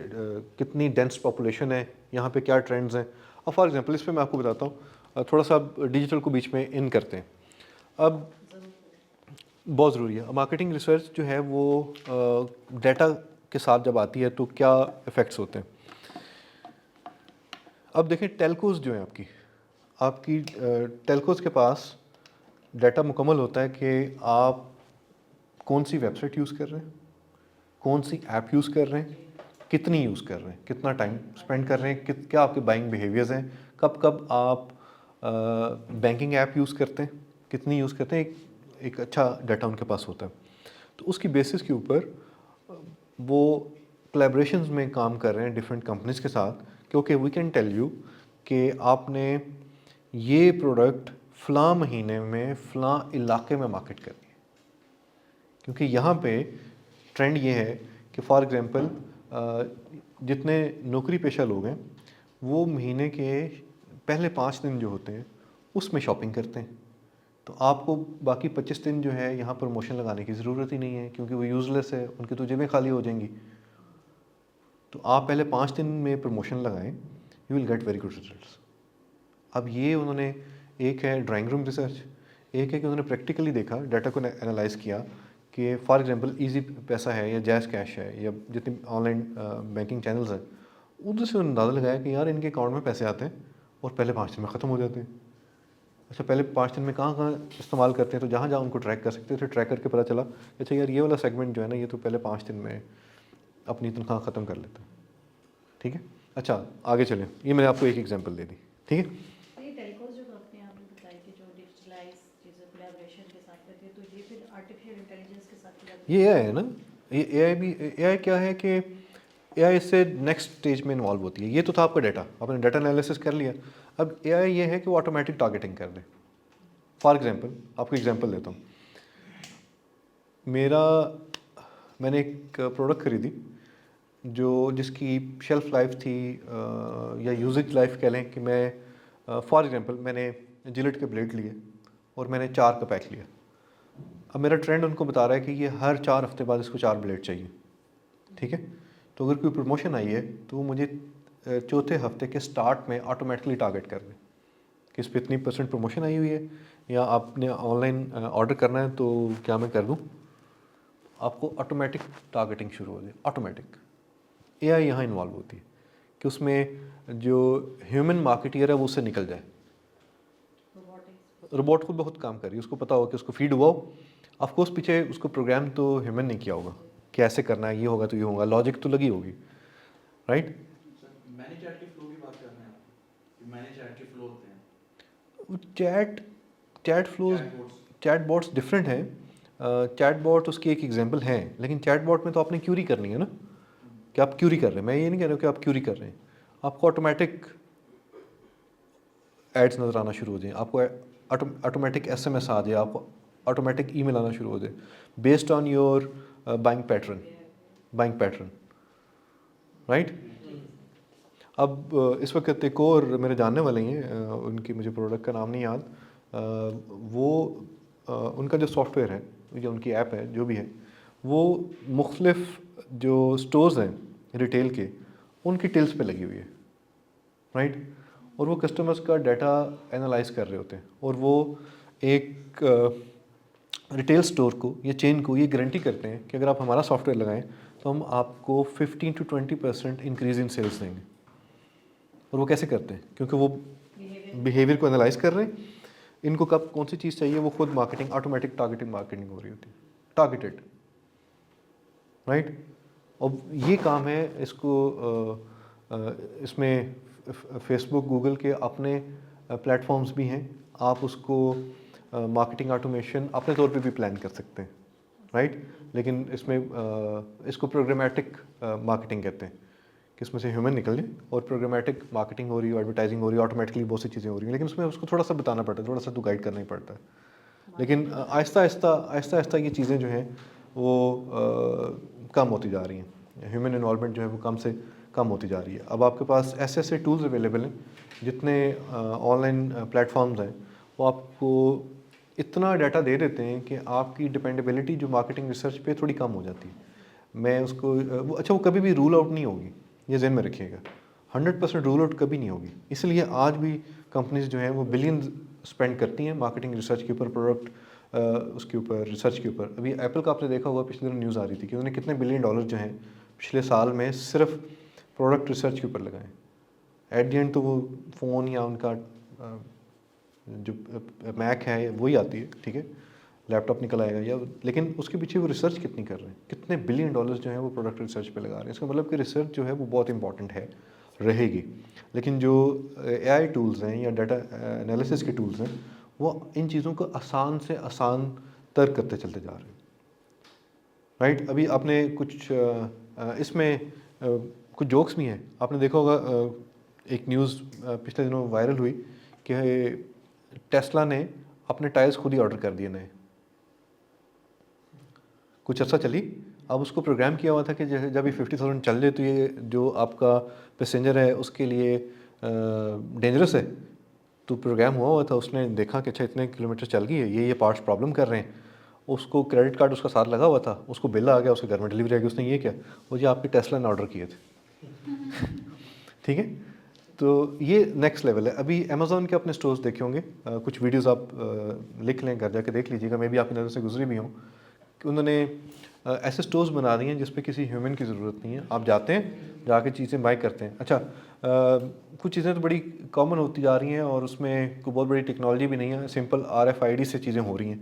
कितनी डेंस पॉपुलेशन है, यहाँ पे क्या ट्रेंड्स हैं। और फॉर एग्जांपल इस पे मैं आपको बताता हूँ, थोड़ा सा डिजिटल को बीच में इन करते हैं। अब बहुत ज़रूरी है मार्केटिंग रिसर्च जो है वो डाटा के साथ जब आती है तो क्या इफ़ेक्ट्स होते हैं। अब देखें टेलकोज़ जो है आपकी टेलकोज़ के पास डाटा मुकम्मल होता है कि आप कौन सी वेबसाइट यूज़ कर रहे हैं, कौन सी ऐप यूज़ कर रहे हैं, कितनी यूज़ कर रहे हैं, कितना टाइम स्पेंड कर रहे हैं, क्या आपके बाइंग बिहेवियर्स हैं, कब कब आप बैंकिंग ऐप यूज़ करते हैं, कितनी यूज़ करते हैं, एक अच्छा डाटा उनके पास होता है। तो उसकी बेसिस के ऊपर वो कोलैबोरेशंस में काम कर रहे हैं डिफरेंट कंपनीज के साथ, क्योंकि वी कैन टेल यू कि आपने ये प्रोडक्ट फ़लाँ महीने में फ़लाँ इलाके में मार्केट करनी है। क्योंकि यहाँ पे ट्रेंड ये है कि फॉर एग्जांपल जितने नौकरी पेशा लोग हैं वो महीने के पहले 5 दिन जो होते हैं उसमें शॉपिंग करते हैं, तो आपको बाकी 25 दिन जो है यहाँ प्रमोशन लगाने की ज़रूरत ही नहीं है, क्योंकि वो यूज़लेस है, उनकी तो जेबें खाली हो जाएंगी। तो आप पहले 5 दिन में प्रमोशन लगाएं, you will get very good results. अब ये उन्होंने, एक है ड्राइंग रूम रिसर्च, एक है कि उन्होंने प्रैक्टिकली देखा, डाटा को एनालाइज किया कि फॉर एग्जांपल इजी पैसा है या जैज़ कैश है या जितनी ऑनलाइन बैंकिंग चैनल्स हैं, उधर से उन्होंने अंदाज़ा लगाया कि यार इनके अकाउंट में पैसे आते हैं और पहले 5 दिन में ख़त्म हो जाते हैं। अच्छा, पहले 5 दिन में कहाँ कहाँ इस्तेमाल करते हैं, तो जहाँ जहाँ उनको ट्रैक कर सकते थे, ट्रैक करके पता चला अच्छा यार ये वाला सेगमेंट जो है ना, ये तो पहले 5 दिन में अपनी तनख्वाह ख़त्म कर लेता है। ठीक है, अच्छा आगे चलें, ये मैंने आपको एक एग्जांपल दे दी। ठीक है, तो ये टेलकोस जो आपने आपने बताई कि जो डिजिटलाइज चीज़ें कोलैबोरेशन के साथ करती है, तो ये फिर आर्टिफिशियल इंटेलिजेंस के साथ collaboration- ये AI है ना, ये AI भी, AI क्या है कि AI इससे नेक्स्ट स्टेज में इन्वॉल्व होती है। ये तो था आपका डाटा, आपने डाटा एनालिसिस कर लिया। अब AI ये है कि वो ऑटोमेटिक टारगेटिंग कर दे। फॉर एग्जांपल आपको एग्जांपल देता हूँ, मैंने एक प्रोडक्ट खरीदी जिसकी शेल्फ लाइफ थी या यूजेज लाइफ कह लें कि मैं फॉर एग्जांपल मैंने जिलेट के ब्लेड लिए और मैंने 4 का पैक लिया। अब मेरा ट्रेंड उनको बता रहा है कि ये हर 4 हफ्ते बाद इसको 4 ब्लेड चाहिए। ठीक है, तो अगर कोई प्रमोशन आई है तो वो मुझे चौथे हफ्ते के स्टार्ट में ऑटोमेटिकली टारगेट कर दे कि इस पर इतनी % प्रमोशन आई हुई है या आपने ऑनलाइन ऑर्डर करना है तो क्या मैं कर दूँ, आपको ऑटोमेटिक टारगेटिंग शुरू हो जाए। ऑटोमेटिक AI यहाँ इन्वॉल्व होती है कि उसमें जो ह्यूमन मार्केटियर है वो उससे निकल जाए। रोबोट खुद बहुत काम कर रही है, उसको पता हो कि उसको फीड हुआ हो, ऑफकोर्स पीछे उसको प्रोग्राम तो ह्यूमन ने किया होगा कि ऐसे करना है, ये होगा तो ये होगा, लॉजिक तो लगी होगी, राइट। मैनेज चैट के फ्लो की बात कर रहे हैं आप, मैनेज चैट के फ्लो होते हैं, chat flows, chat bots different हैं। चैट बॉट उसकी एक एग्जांपल है, लेकिन चैट बॉट में तो आपने क्यूरी करनी है ना, कि आप क्यूरी कर रहे हैं। मैं ये नहीं कह रहा हूँ कि आप क्यूरी कर रहे हैं, आपको ऑटोमेटिक एड्स नज़र आना शुरू हो जाए, आपको ऑटोमेटिक SMS आ जाए, आपको ऑटोमेटिक ईमेल आना शुरू हो जाए based on your buying pattern, right. अब इस वक्त एक और मेरे जानने वाले हैं, उनकी मुझे प्रोडक्ट का नाम नहीं याद, वो उनका जो सॉफ्टवेयर है या उनकी ऐप है जो भी है, वो मुख्तलिफ जो स्टोर्स हैं रिटेल के उनकी टिल्स पे लगी हुई है, राइट। और वो कस्टमर्स का डाटा एनालाइज कर रहे होते हैं और वो एक रिटेल स्टोर को या चेन को ये गारंटी करते हैं कि अगर आप हमारा सॉफ्टवेयर लगाएं तो हम आपको 15 to 20% इंक्रीज़ इन सेल्स देंगे। और वो कैसे करते हैं? क्योंकि वो बिहेवियर को एनालाइज कर रहे हैं, इनको कब कौन सी चीज़ चाहिए, वो खुद मार्केटिंग, ऑटोमेटिक टारगेटिंग मार्केटिंग हो रही होती है, टारगेटेड, राइट। अब ये काम है, इसको इसमें फेसबुक, गूगल के अपने प्लेटफॉर्म्स भी हैं, आप उसको मार्केटिंग ऑटोमेशन अपने तौर पे भी प्लान कर सकते हैं, राइट। लेकिन इसमें इसको प्रोग्रामेटिक मार्केटिंग कहते हैं कि इसमें से ह्यूमन निकल जाए और प्रोग्रामेटिक मार्केटिंग हो रही है, एडवर्टाइजिंग हो रही है, ऑटोमेटिकली बहुत सी चीज़ें हो रही हैं, लेकिन उसमें उसको थोड़ा सा बताना पड़ता है, थोड़ा सा तो गाइड करना ही पड़ता है। लेकिन आहिस्ता आहिस्ता ये चीज़ें जो हैं वो कम होती जा रही हैं, ह्यूमन इन्वॉल्वमेंट जो है वो कम से कम होती जा रही है। अब आपके पास ऐसे ऐसे टूल्स अवेलेबल हैं, जितने ऑनलाइन प्लेटफॉर्म्स हैं वो आपको इतना डाटा दे देते हैं कि आपकी डिपेंडेबिलिटी जो मार्केटिंग रिसर्च पे थोड़ी कम हो जाती है। मैं उसको वो कभी भी रूल आउट नहीं होगी, ये ज़हन में रखिएगा, 100% रूल आउट कभी नहीं होगी। इसलिए आज भी कंपनीज जो हैं वो बिलियन स्पेंड करती हैं मार्केटिंग रिसर्च के ऊपर, प्रोडक्ट उसके ऊपर, रिसर्च के ऊपर। अभी एप्पल का आपने देखा होगा, पिछले दिन न्यूज़ आ रही थी कि उन्होंने कितने बिलियन डॉलर जो हैं पिछले साल में सिर्फ प्रोडक्ट रिसर्च के ऊपर लगाए। एट द एंड तो वो फ़ोन या उनका जो मैक है वही आती है, ठीक है, लैपटॉप निकल आएगा या, लेकिन उसके पीछे वो रिसर्च कितनी कर रहे हैं, कितने बिलियन डॉलर्स जो हैं वो प्रोडक्ट रिसर्च पे लगा रहे हैं। इसका मतलब कि रिसर्च जो है वो बहुत इंपॉर्टेंट है, रहेगी। लेकिन जो AI टूल्स हैं या डाटा एनालिसिस के टूल्स हैं वो इन चीज़ों को आसान से आसान तर करते चलते जा रहे हैं, राइट। अभी आपने कुछ इसमें कुछ जोक्स भी हैं, आपने देखा होगा, एक न्यूज़ पिछले दिनों वायरल हुई कि टेस्ला ने अपने टायर्स खुद ही ऑर्डर कर दिए नए, कुछ अर्सा चली। अब उसको प्रोग्राम किया हुआ था कि जब ये 50,000 चल जाए तो ये जो आपका पैसेंजर है उसके लिए डेंजरस है। तो प्रोग्राम हुआ था, उसने देखा कि अच्छा इतने किलोमीटर चल गई है, ये पार्ट्स प्रॉब्लम कर रहे हैं, उसको क्रेडिट कार्ड उसका साथ लगा हुआ था, उसको बिल आ गया, उसके घर में डिलीवरी आ गई। उसने ये क्या, वो जी आपकी टेस्ला ने ऑर्डर किए थे ठीक है। तो ये नेक्स्ट लेवल है। अभी अमेज़ॉन के अपने स्टोर्स देखे होंगे, कुछ वीडियोस आप लिख लें, घर जाके देख लीजिएगा, मैं भी आपकी नज़र से गुजरी भी हूँ कि उन्होंने ऐसे स्टोर्स बना दिए हैं जिस पे किसी ह्यूमन की ज़रूरत नहीं है। आप जाते हैं, जाके चीज़ें बाय करते हैं। अच्छा, कुछ चीज़ें तो बड़ी कॉमन होती जा रही हैं और उसमें कोई बहुत बड़ी टेक्नोलॉजी भी नहीं है, सिंपल RFID से चीज़ें हो रही हैं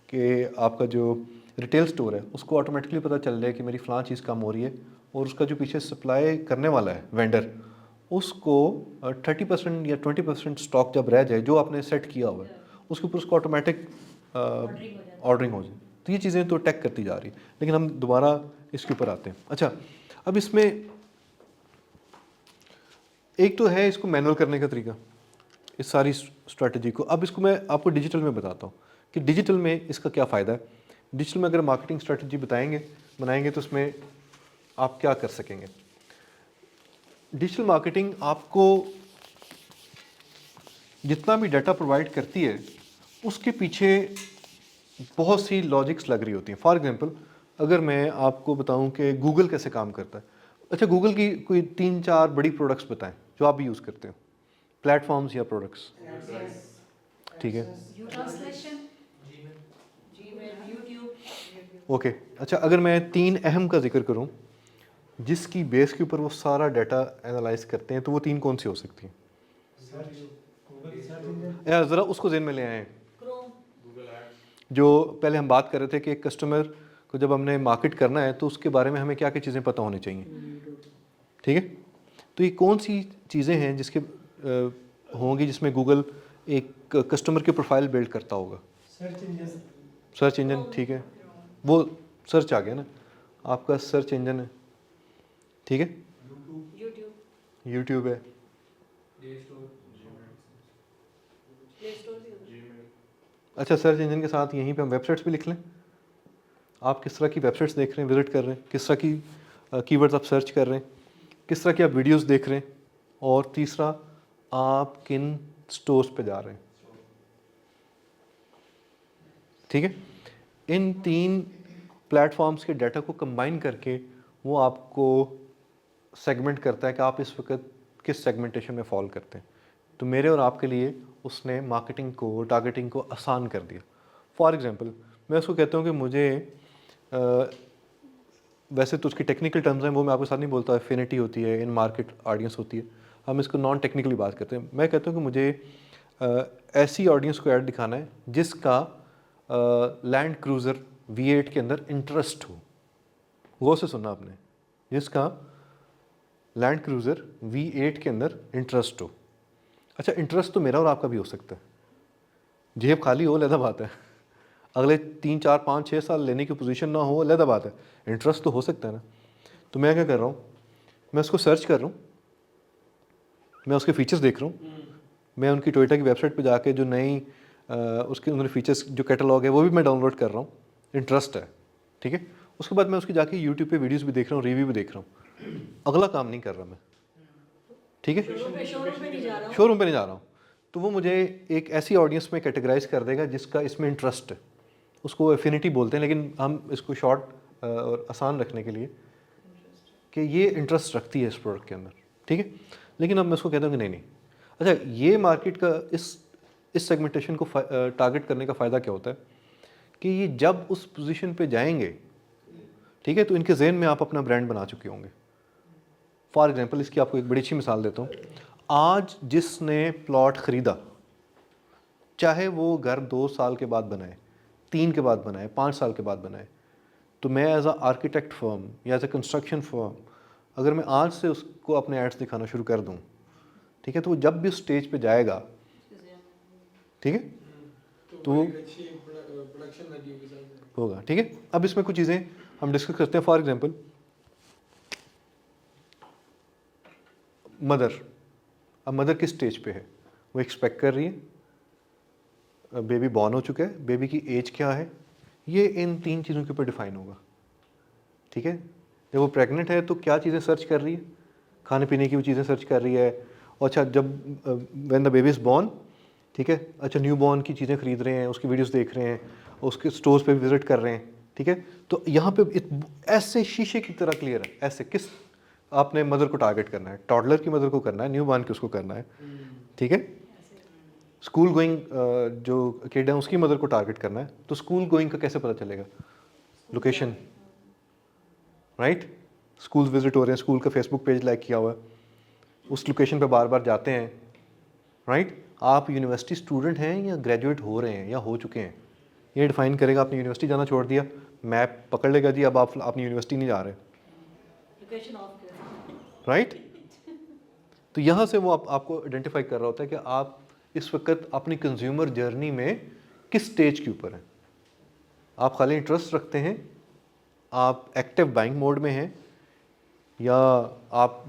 कि आपका जो रिटेल स्टोर है उसको ऑटोमेटिकली पता चल जाए कि मेरी फ़लाँ चीज़ कम हो रही है, और उसका जो पीछे सप्लाई करने वाला है वेंडर, उसको 30% या 20% स्टॉक जब रह जाए जो आपने सेट किया हुआ है, उसके ऊपर उसको ऑटोमेटिक ऑर्डरिंग हो जाए। तो ये चीज़ें तो टेक करती जा रही है। लेकिन हम दोबारा इसके ऊपर आते हैं। अच्छा, अब इसमें एक तो है इसको मैनुअल करने का तरीका, इस सारी स्ट्रैटेजी को। अब इसको मैं आपको डिजिटल में बताता हूँ कि डिजिटल में इसका क्या फ़ायदा है। डिजिटल में अगर मार्केटिंग स्ट्रैटेजी बनाएंगे तो उसमें आप क्या कर सकेंगे। डिजिटल मार्केटिंग आपको जितना भी डाटा प्रोवाइड करती है उसके पीछे बहुत सी लॉजिक्स लग रही होती हैं। फॉर एग्जांपल, अगर मैं आपको बताऊं कि गूगल कैसे काम करता है, अच्छा गूगल की कोई 3-4 बड़ी प्रोडक्ट्स बताएं जो आप भी यूज़ करते हो, प्लेटफॉर्म्स या प्रोडक्ट्स, ठीक है, ट्रांसलेशन, जीमेल, यूट्यूब। ओके। अच्छा, अगर मैं 3 अहम का जिक्र करूं जिसकी बेस के ऊपर वो सारा डाटा एनालाइज करते हैं, तो वो 3 कौन सी हो सकती हैं? या ज़रा उसको ज़हन में ले आएँ। क्रोम, जो पहले हम बात कर रहे थे कि एक कस्टमर को जब हमने मार्केट करना है तो उसके बारे में हमें क्या क्या चीज़ें पता होनी चाहिए, ठीक है। तो ये कौन सी चीज़ें हैं जिसके होंगी जिसमें गूगल एक कस्टमर की प्रोफाइल बिल्ड करता होगा? सर्च इंजन, ठीक है, वो सर्च आ गया ना, आपका सर्च इंजन है, ठीक है, यूट्यूब है, प्ले स्टोर भी होता है। अच्छा सर्च इंजन के साथ यहीं पे हम वेबसाइट्स भी लिख लें, आप किस तरह की वेबसाइट्स देख रहे हैं, विजिट कर रहे हैं, किस तरह की कीवर्ड्स आप सर्च कर रहे हैं, किस तरह की आप वीडियोस देख रहे हैं, और तीसरा आप किन स्टोर्स पे जा रहे हैं। ठीक है, इन 3 प्लेटफॉर्म्स के डाटा को कंबाइन करके वो आपको सेगमेंट करता है कि आप इस वक्त किस सेगमेंटेशन में फॉल करते हैं। तो मेरे और आपके लिए उसने मार्केटिंग को, टारगेटिंग को आसान कर दिया। फॉर एग्जांपल मैं उसको कहता हूँ कि मुझे वैसे तो उसकी टेक्निकल टर्म्स हैं, वो मैं आपके साथ नहीं बोलता, एफिनिटी होती है, इन मार्केट ऑडियंस होती है, हम इसको नॉन टेक्निकली बात करते हैं। मैं कहता हूँ कि मुझे ऐसी ऑडियंस को ऐड दिखाना है जिसका लैंड क्रूज़र V8 के अंदर इंटरेस्ट हो। गौर से सुनना आपने, जिसका लैंड क्रूज़र V8 के अंदर इंटरेस्ट हो। अच्छा, इंटरेस्ट तो मेरा और आपका भी हो सकता है, जेब खाली हो अलग बात है, अगले 3, 4, 5, 6 साल लेने की पोजीशन ना हो अलग बात है, इंटरेस्ट तो हो सकता है ना। तो मैं क्या कर रहा हूँ, मैं उसको सर्च कर रहा हूँ, मैं उसके फीचर्स देख रहा हूँ, मैं उनकी टोयोटा की वेबसाइट पे जाके जो नई उसके उन्होंने फीचर्स जो कैटलॉग है वो भी मैं डाउनलोड कर रहा हूँ, इंटरेस्ट है। ठीक है, उसके बाद मैं उसकी जाके यूट्यूब पे वीडियोस भी देख रहा हूँ, रिव्यू भी देख रहा हूँ, अगला काम नहीं कर रहा मैं। ठीक है, शोरूम पे नहीं जा रहा हूँ। शोरूम पे नहीं जा रहा हूँ, तो वो मुझे एक ऐसी ऑडियंस में कैटेगराइज कर देगा जिसका इसमें इंटरेस्ट है। उसको एफिनिटी बोलते हैं, लेकिन हम इसको शॉर्ट और आसान रखने के लिए कि ये इंटरेस्ट रखती है इस प्रोडक्ट के अंदर। ठीक है, लेकिन अब मैं उसको कहता हूँ कि नहीं नहीं, अच्छा ये मार्केट का इस सेगमेंटेशन को टारगेट करने का फ़ायदा क्या होता है कि ये जब उस पोजीशन पे जाएंगे, ठीक है, तो इनके जहन में आप अपना ब्रांड बना चुके होंगे। फॉर एग्जांपल इसकी आपको एक बड़ी अच्छी मिसाल देता हूँ। आज जिसने प्लॉट ख़रीदा, चाहे वो घर 2 साल के बाद बनाए, 3 के बाद बनाए, 5 साल के बाद बनाए, तो मैं एज अ आर्किटेक्ट फर्म या एज अ कंस्ट्रक्शन फर्म अगर मैं आज से उसको अपने एड्स दिखाना शुरू कर दूँ, ठीक है, तो वो जब भी उस स्टेज पे जाएगा, ठीक है, तो वो प्रोडक्शन वैल्यू के साथ होगा। ठीक है, अब इसमें कुछ चीज़ें हम डिस्कस करते हैं। फॉर एग्जांपल मदर, अब मदर किस स्टेज पे है, वो एक्सपेक्ट कर रही है, बेबी बॉर्न हो चुका है, बेबी की एज क्या है, ये इन 3 चीज़ों के ऊपर डिफाइन होगा। ठीक है, जब वो प्रेग्नेंट है तो क्या चीज़ें सर्च कर रही है, खाने पीने की वो चीज़ें सर्च कर रही है। और अच्छा, जब when the baby is born, ठीक है, अच्छा न्यू बॉर्न की चीज़ें खरीद रहे हैं, उसकी वीडियोस देख रहे हैं, उसके स्टोर्स पे विजिट कर रहे हैं। ठीक है, तो यहाँ पे ऐसे शीशे की तरह क्लियर है, ऐसे किस आपने मदर को टारगेट करना है, टॉडलर की मदर को करना है, न्यू बॉर्न की उसको करना है। ठीक है, स्कूल गोइंग जो किड है उसकी मदर को टारगेट करना है, तो स्कूल गोइंग का कैसे पता चलेगा, लोकेशन, राइट, स्कूल विजिट हो रहे हैं, स्कूल का फेसबुक पेज लाइक किया हुआ है, उस लोकेशन पे बार बार जाते हैं, राइट। आप यूनिवर्सिटी स्टूडेंट हैं या ग्रेजुएट हो रहे हैं या हो चुके हैं, ये डिफाइन करेगा। आपने यूनिवर्सिटी जाना छोड़ दिया, मैप पकड़ लेगा जी, अब आप अपनी यूनिवर्सिटी नहीं जा रहे, लोकेशन ऑफ कर, राइट। तो यहाँ से वो आपको आइडेंटिफाई कर रहा होता है कि आप इस वक्त अपनी कंज्यूमर जर्नी में किस स्टेज के ऊपर हैं। आप खाली इंटरेस्ट रखते हैं, आप एक्टिव बाइंग मोड में हैं, या आप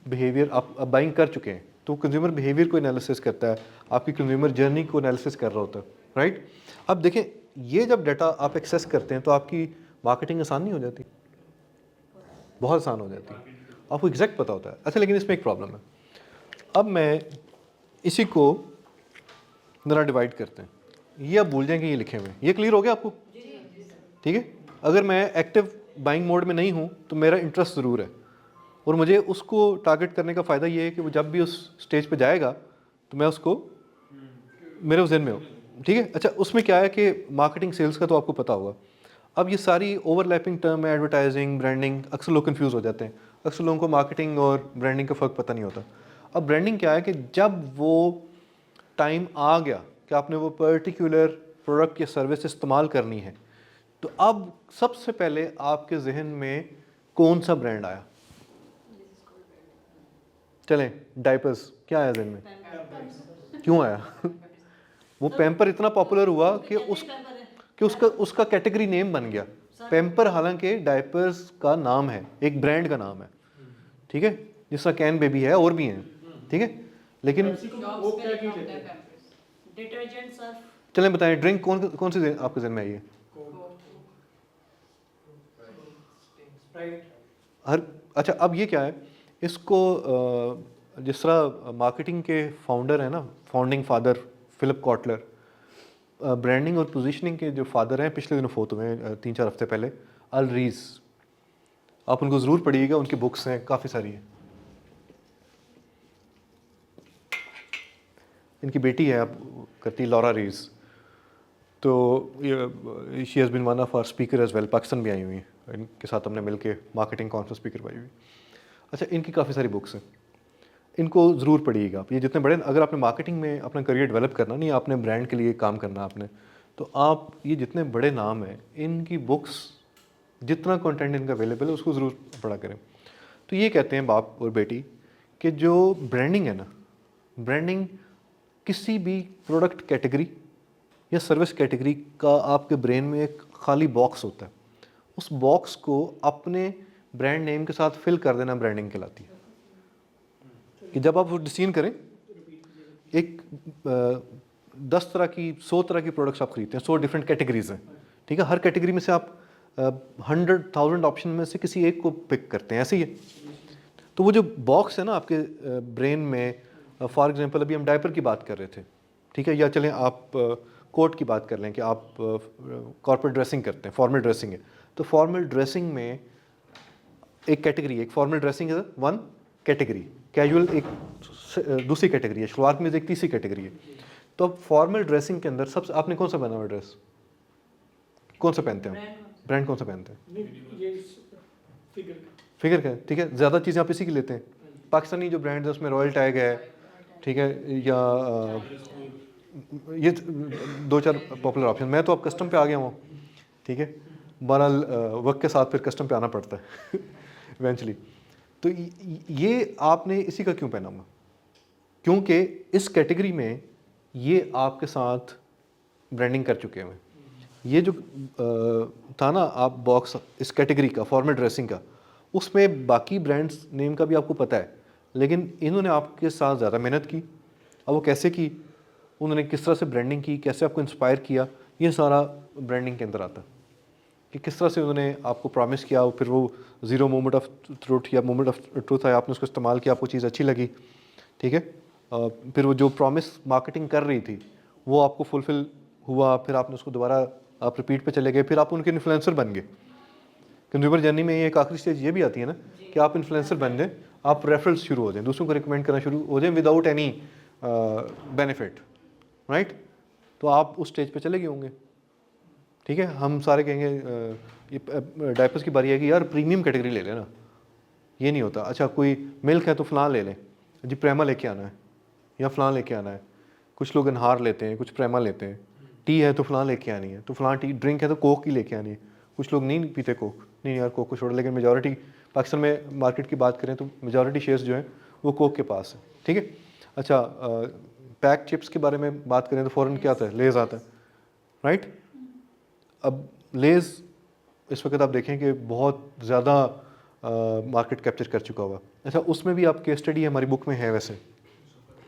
बिहेवियर आप बाइंग कर चुके हैं। तो कंज्यूमर बिहेवियर को एनालिसिस करता है, आपकी कंज्यूमर जर्नी को एनालिसिस कर रहा होता है, राइट। अब देखें, ये जब डाटा आप एक्सेस करते हैं तो आपकी मार्केटिंग आसान नहीं हो जाती, बहुत आसान हो जाती है, आपको एग्जैक्ट पता होता है। अच्छा, लेकिन इसमें एक प्रॉब्लम है। अब मैं इसी को ज़रा डिवाइड करते हैं, ये आप भूल जाएंगे ये लिखे हुए, ये क्लियर हो गया आपको, ठीक है। अगर मैं एक्टिव बाइंग मोड में नहीं हूँ तो मेरा इंटरेस्ट ज़रूर है, और मुझे उसको टारगेट करने का फ़ायदा ये है कि वो जब भी उस स्टेज पे जाएगा तो मैं उसको मेरे जहन में हो, ठीक है। अच्छा, उसमें क्या है कि मार्केटिंग सेल्स का तो आपको पता होगा। अब ये सारी ओवरलैपिंग टर्म है, एडवर्टाइजिंग, ब्रांडिंग, अक्सर लोग कंफ्यूज हो जाते हैं, अक्सर लोगों को मार्केटिंग और ब्रांडिंग का फ़र्क पता नहीं होता। अब ब्रांडिंग क्या है कि जब वो टाइम आ गया कि आपने वो पर्टिकुलर प्रोडक्ट या सर्विस इस्तेमाल करनी है, तो अब सबसे पहले आपके जहन में कौन सा ब्रांड आया? चलें, डायपर्स क्या आया जहन में, क्यों आया? वो पैम्पर इतना पॉपुलर हुआ कि उसका कैटेगरी नेम बन गया पैम्पर, हालांकि डायपर्स का नाम है, एक ब्रांड का नाम है, ठीक है, जिसका कैन बेबी है और भी हैं, ठीक है। लेकिन वो क्या चीज़ है? डिटर्जेंट सर्फ, चलें बताएं, ड्रिंक कौन सी आपके जहन में आई है? हर अच्छा अब ये क्या है इसको जिस तरह मार्केटिंग के फाउंडर है ना, founding father Philip Kotler, branding और पोजीशनिंग के जो फादर हैं पिछले दिनों फोत हुए हैं 3-4 हफ्ते पहले, अल रीज, आप उनको ज़रूर पढ़िएगा, उनकी बुक्स हैं काफ़ी सारी हैं। इनकी बेटी है आप करती लॉरा रीज, तो she has been one of our speaker as well, Pakistan भी आई हुई हैं, इनके साथ हमने मिलके मार्केटिंग कॉन्फ्रेंस स्पीकर पाई हुई। अच्छा इनकी काफ़ी सारी बुक्स हैं, इनको ज़रूर पढ़िएगा आप। ये जितने बड़े, अगर आपने मार्केटिंग में अपना करियर डेवलप करना, नहीं आपने ब्रांड के लिए काम करना आपने, तो आप ये जितने बड़े नाम हैं इनकी बुक्स, जितना कंटेंट इनका अवेलेबल है उसको ज़रूर पढ़ा करें। तो ये कहते हैं बाप और बेटी कि जो ब्रांडिंग है ना, ब्रांडिंग किसी भी प्रोडक्ट कैटेगरी या सर्विस कैटेगरी का आपके ब्रेन में एक खाली बॉक्स होता है, उस बॉक्स को अपने ब्रांड नेम के साथ फिल कर देना ब्रांडिंग कहलाती है। कि जब आप वो डिसीजन करें, एक 10 तरह की 100 तरह की प्रोडक्ट्स आप खरीदते हैं, 100 डिफरेंट कैटेगरीज हैं, ठीक है, हर कैटेगरी में से आप 100,000 ऑप्शन में से किसी एक को पिक करते हैं, ऐसे ही है। तो वो जो बॉक्स है ना आपके ब्रेन में, फॉर एग्जांपल अभी हम डायपर की बात कर रहे थे, ठीक है, या चलें आप कोट की बात कर लें कि आप कॉर्पोरेट ड्रेसिंग करते हैं, फॉर्मल ड्रेसिंग है, तो फॉर्मल ड्रेसिंग में एक कैटेगरी है, एक फॉर्मल ड्रेसिंग है वन कैटेगरी, कैजुअल एक दूसरी कैटेगरी है, शलवार कमीज एक तीसरी कैटेगरी है। तो अब फॉर्मल ड्रेसिंग के अंदर सबसे, आपने कौन सा पहना हुआ ड्रेस, कौन सा पहनते हैं, ब्रांड कौन सा पहनते हैं, फिगर का, ठीक है, ज़्यादा चीज़ें आप इसी की लेते हैं। पाकिस्तानी जो ब्रांड है उसमें रॉयल टैग है, ठीक है, या ये 2-4 पॉपुलर ऑप्शन। मैं तो अब कस्टम पे आ गया हूँ, ठीक है, बहरहाल वक्त के साथ फिर कस्टम पे आना पड़ता है इवेंचुअली। तो ये आपने इसी का क्यों पहना हुआ, क्योंकि इस कैटेगरी में ये आपके साथ ब्रांडिंग कर चुके हैं। ये जो था ना आप बॉक्स इस कैटेगरी का, फॉर्मल ड्रेसिंग का, उसमें बाकी ब्रांड्स नेम का भी आपको पता है, लेकिन इन्होंने आपके साथ ज़्यादा मेहनत की। अब वो कैसे की, उन्होंने किस तरह से ब्रांडिंग की, कैसे आपको इंस्पायर किया, ये सारा ब्रांडिंग के अंदर आता है कि किस तरह से उन्होंने आपको प्रॉमिस किया, फिर वो ज़ीरो मोमेंट ऑफ ट्रूथ या मोमेंट ऑफ ट्रूथ है, आपने उसको इस्तेमाल किया, आपको चीज़ अच्छी लगी, ठीक है, फिर वो जो प्रॉमिस मार्केटिंग कर रही थी वो आपको फुलफ़िल हुआ, फिर आपने उसको दोबारा आप रिपीट पे चले गए, फिर आप उनके इन्फ्लुएंसर बन गए। कंज्यूमर जर्नी में ये एक आखिरी स्टेज ये भी आती है ना कि आप इन्फ्लुएंसर बन जाएं, आप रेफरल्स शुरू हो जाएं, दूसरों को रिकमेंड करना शुरू हो जाएं विदाउट एनी बेनिफिट, राइट। तो आप उस स्टेज पे चले गए होंगे, ठीक है। हम सारे कहेंगे ये डायपर्स की बारी है कि यार प्रीमियम कैटेगरी ले लेना, ये नहीं होता। अच्छा कोई मिल्क है तो फ़लाँ ले लें जी, प्रेमा लेके आना है या फ़लाँ लेके आना है। कुछ लोग अनहार लेते हैं, कुछ प्रेमा लेते हैं। टी है तो फ़लाँ लेके आनी है, तो फ़लाँ टी। ड्रिंक है तो कोक की लेके आनी है। कुछ लोग नहीं पीते कोक, नहीं यार कोक को छोड़, लेकिन मेजॉरिटी पाकिस्तान में मार्केट की बात करें तो मेजॉरिटी शेयर्स जो हैं वो कोक के पास है, ठीक है। अच्छा पैक चिप्स के बारे में बात करें तो फ़ौरन क्या आता है, लेज़ आता है, राइट। अब लेज़ इस वक्त आप देखें कि बहुत ज़्यादा मार्केट कैप्चर कर चुका हुआ। अच्छा उसमें भी आप केस स्टडी हमारी बुक में है, वैसे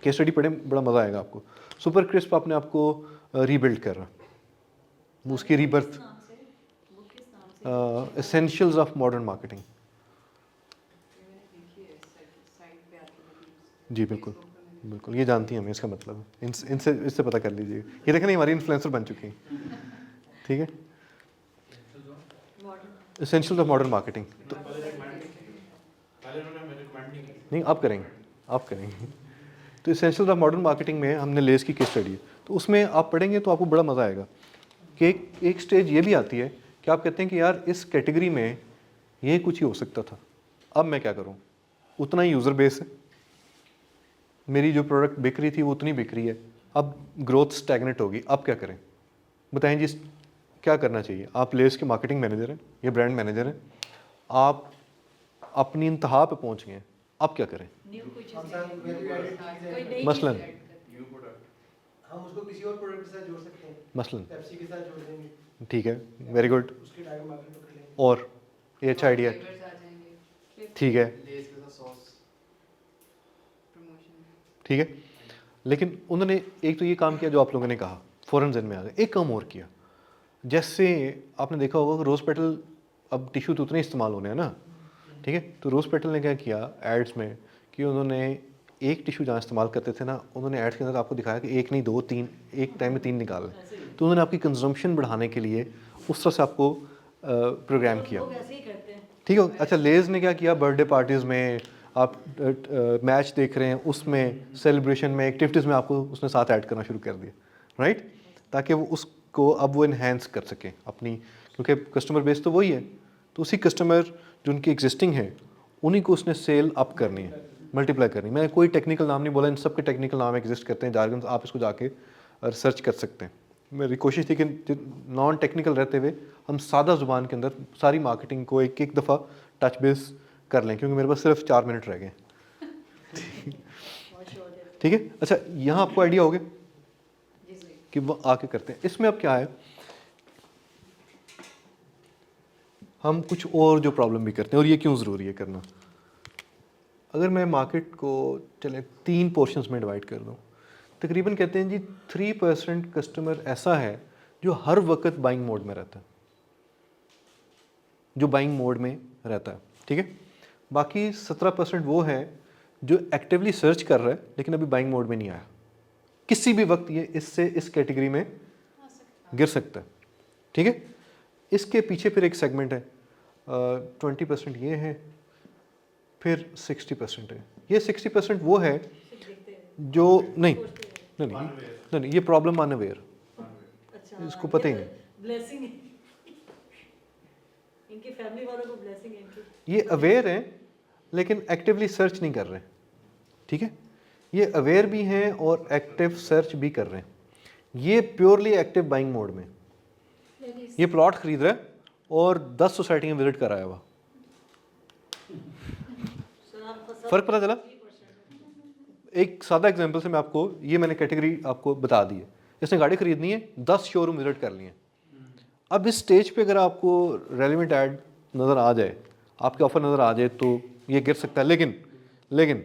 केस स्टडी पढ़ें, बड़ा मज़ा आएगा आपको। सुपर क्रिस्प अपने आप को रीबिल्ड कर रहा, उसकी rebirth, essentials of modern marketing. जी बिल्कुल बिल्कुल, ये जानती हैं हमें, इसका मतलब इनसे इससे पता कर लीजिए। ये देखें नहीं, हमारी इन्फ्लुएंसर बन चुकी हैं, ठीक है। एसेंशियल्स ऑफ मॉडर्न मार्केटिंग तो नहीं, आप करेंगे, आप करेंगे। तो एसेंशियल्स ऑफ मॉडर्न मार्केटिंग में हमने लेस की केस स्टडी है, तो उसमें आप पढ़ेंगे तो आपको बड़ा मज़ा आएगा कि एक स्टेज ये भी आती है कि आप कहते हैं कि यार इस कैटेगरी में ये कुछ ही हो सकता था, अब मैं क्या करूं, उतना ही यूज़र बेस है, मेरी जो प्रोडक्ट बिक रही थी वो उतनी बिक रही है, अब ग्रोथ स्टैग्नेट होगी, अब क्या करें, बताएं जी क्या करना चाहिए। आप लेस के मार्केटिंग मैनेजर हैं, ये ब्रांड मैनेजर हैं, आप अपनी इंतहा पे पहुंच गए हैं, अब क्या करें। मसलन हम उसको किसी और प्रोडक्ट के साथ जोड़ सकते हैं, मसलन पेप्सी के साथ जोड़ देंगे, ठीक है, वेरी गुड, उसके टारगेट मार्केट पकड़ लेंगे। और ये अच्छा आइडिया है, ठीक है, लेस के साथ सॉस, ठीक है। लेकिन उन्होंने एक तो ये काम किया जो आप लोगों ने कहा, फ़ौरन ज़हन में आ गया। एक काम और किया, जैसे आपने देखा होगा कि रोज़ पेटल अब टिश्यू तो उतने इस्तेमाल होने हैं ना, ठीक है। तो रोज़ पेटल ने क्या किया एड्स में कि उन्होंने एक टिश्यू जहाँ इस्तेमाल करते थे ना, उन्होंने एड्स के अंदर आपको दिखाया कि एक नहीं 2 3, एक टाइम में 3 निकाल लें। तो उन्होंने आपकी कंजम्पशन बढ़ाने के लिए उस तरह से आपको प्रोग्राम किया, लोग ऐसे ही करते हैं। ठीक है। अच्छा, लेज़ ने क्या किया, बर्थडे पार्टीज़ में आप मैच देख रहे हैं, उसमें सेलिब्रेशन में एक्टिविटीज़ में आपको उसने साथ ऐड करना शुरू कर दिया, राइट, ताकि वो उसको अब वो इन्हेंस कर सकें अपनी, क्योंकि कस्टमर बेस तो वही है। तो उसी कस्टमर जो उनकी एग्जिस्टिंग है उन्हीं को उसने सेल अप करनी है, मल्टीप्लाई करनी है। मैंने कोई टेक्निकल नाम नहीं बोला, इन सब के टेक्निकल नाम एग्जिस्ट करते हैं, जार्गन आप इसको जाके रिसर्च कर सकते हैं। मेरी कोशिश थी कि नॉन टेक्निकल रहते हुए हम सादा ज़ुबान के अंदर सारी मार्केटिंग को एक एक दफ़ा टच बेस कर लें, क्योंकि मेरे पास सिर्फ 4 मिनट रह गए। ठीक है, अच्छा यहाँ आपको आइडिया हो गया कि वो आके करते हैं। इसमें अब क्या है, हम कुछ और जो प्रॉब्लम भी करते हैं, और ये क्यों ज़रूरी है करना। अगर मैं मार्केट को चले 3 पोर्शंस में डिवाइड कर दूँ, तकरीबन कहते हैं जी 3% कस्टमर ऐसा है जो हर वक्त बाइंग मोड में रहता है, जो बाइंग मोड में रहता है, ठीक है। बाकी 17% वो है जो एक्टिवली सर्च कर रहा है लेकिन अभी बाइंग मोड में नहीं आया। किसी भी वक्त ये इससे इस कैटेगरी में गिर सकता है, ठीक है। इसके पीछे फिर एक सेगमेंट है, 20% ये है, फिर 60% है। ये 60% वो है जो नहीं नहीं नहीं, नहीं, नहीं, ये प्रॉब्लम अनअवेयर, अच्छा, इसको पता ही नहीं। ब्लेसिंग है इनकी फैमिली वालों को, ब्लेसिंग है इनकी। ये अवेयर हैं लेकिन एक्टिवली सर्च नहीं कर रहे, ठीक है। ये अवेयर भी हैं और एक्टिव सर्च भी कर रहे हैं। ये प्योरली एक्टिव बाइंग मोड में, ये प्लॉट खरीद रहा है और 10 सोसाइटी में विजिट कराया हुआ। फर्क पता चला। एक सादा एग्जांपल से मैं आपको, ये मैंने कैटेगरी आपको बता दी है। इसने गाड़ी खरीदनी है, 10 शोरूम विजिट कर लिए। अब इस स्टेज पे अगर आपको रेलिवेंट ऐड नज़र आ जाए, आपके ऑफर नज़र आ जाए, तो ये गिर सकता है। लेकिन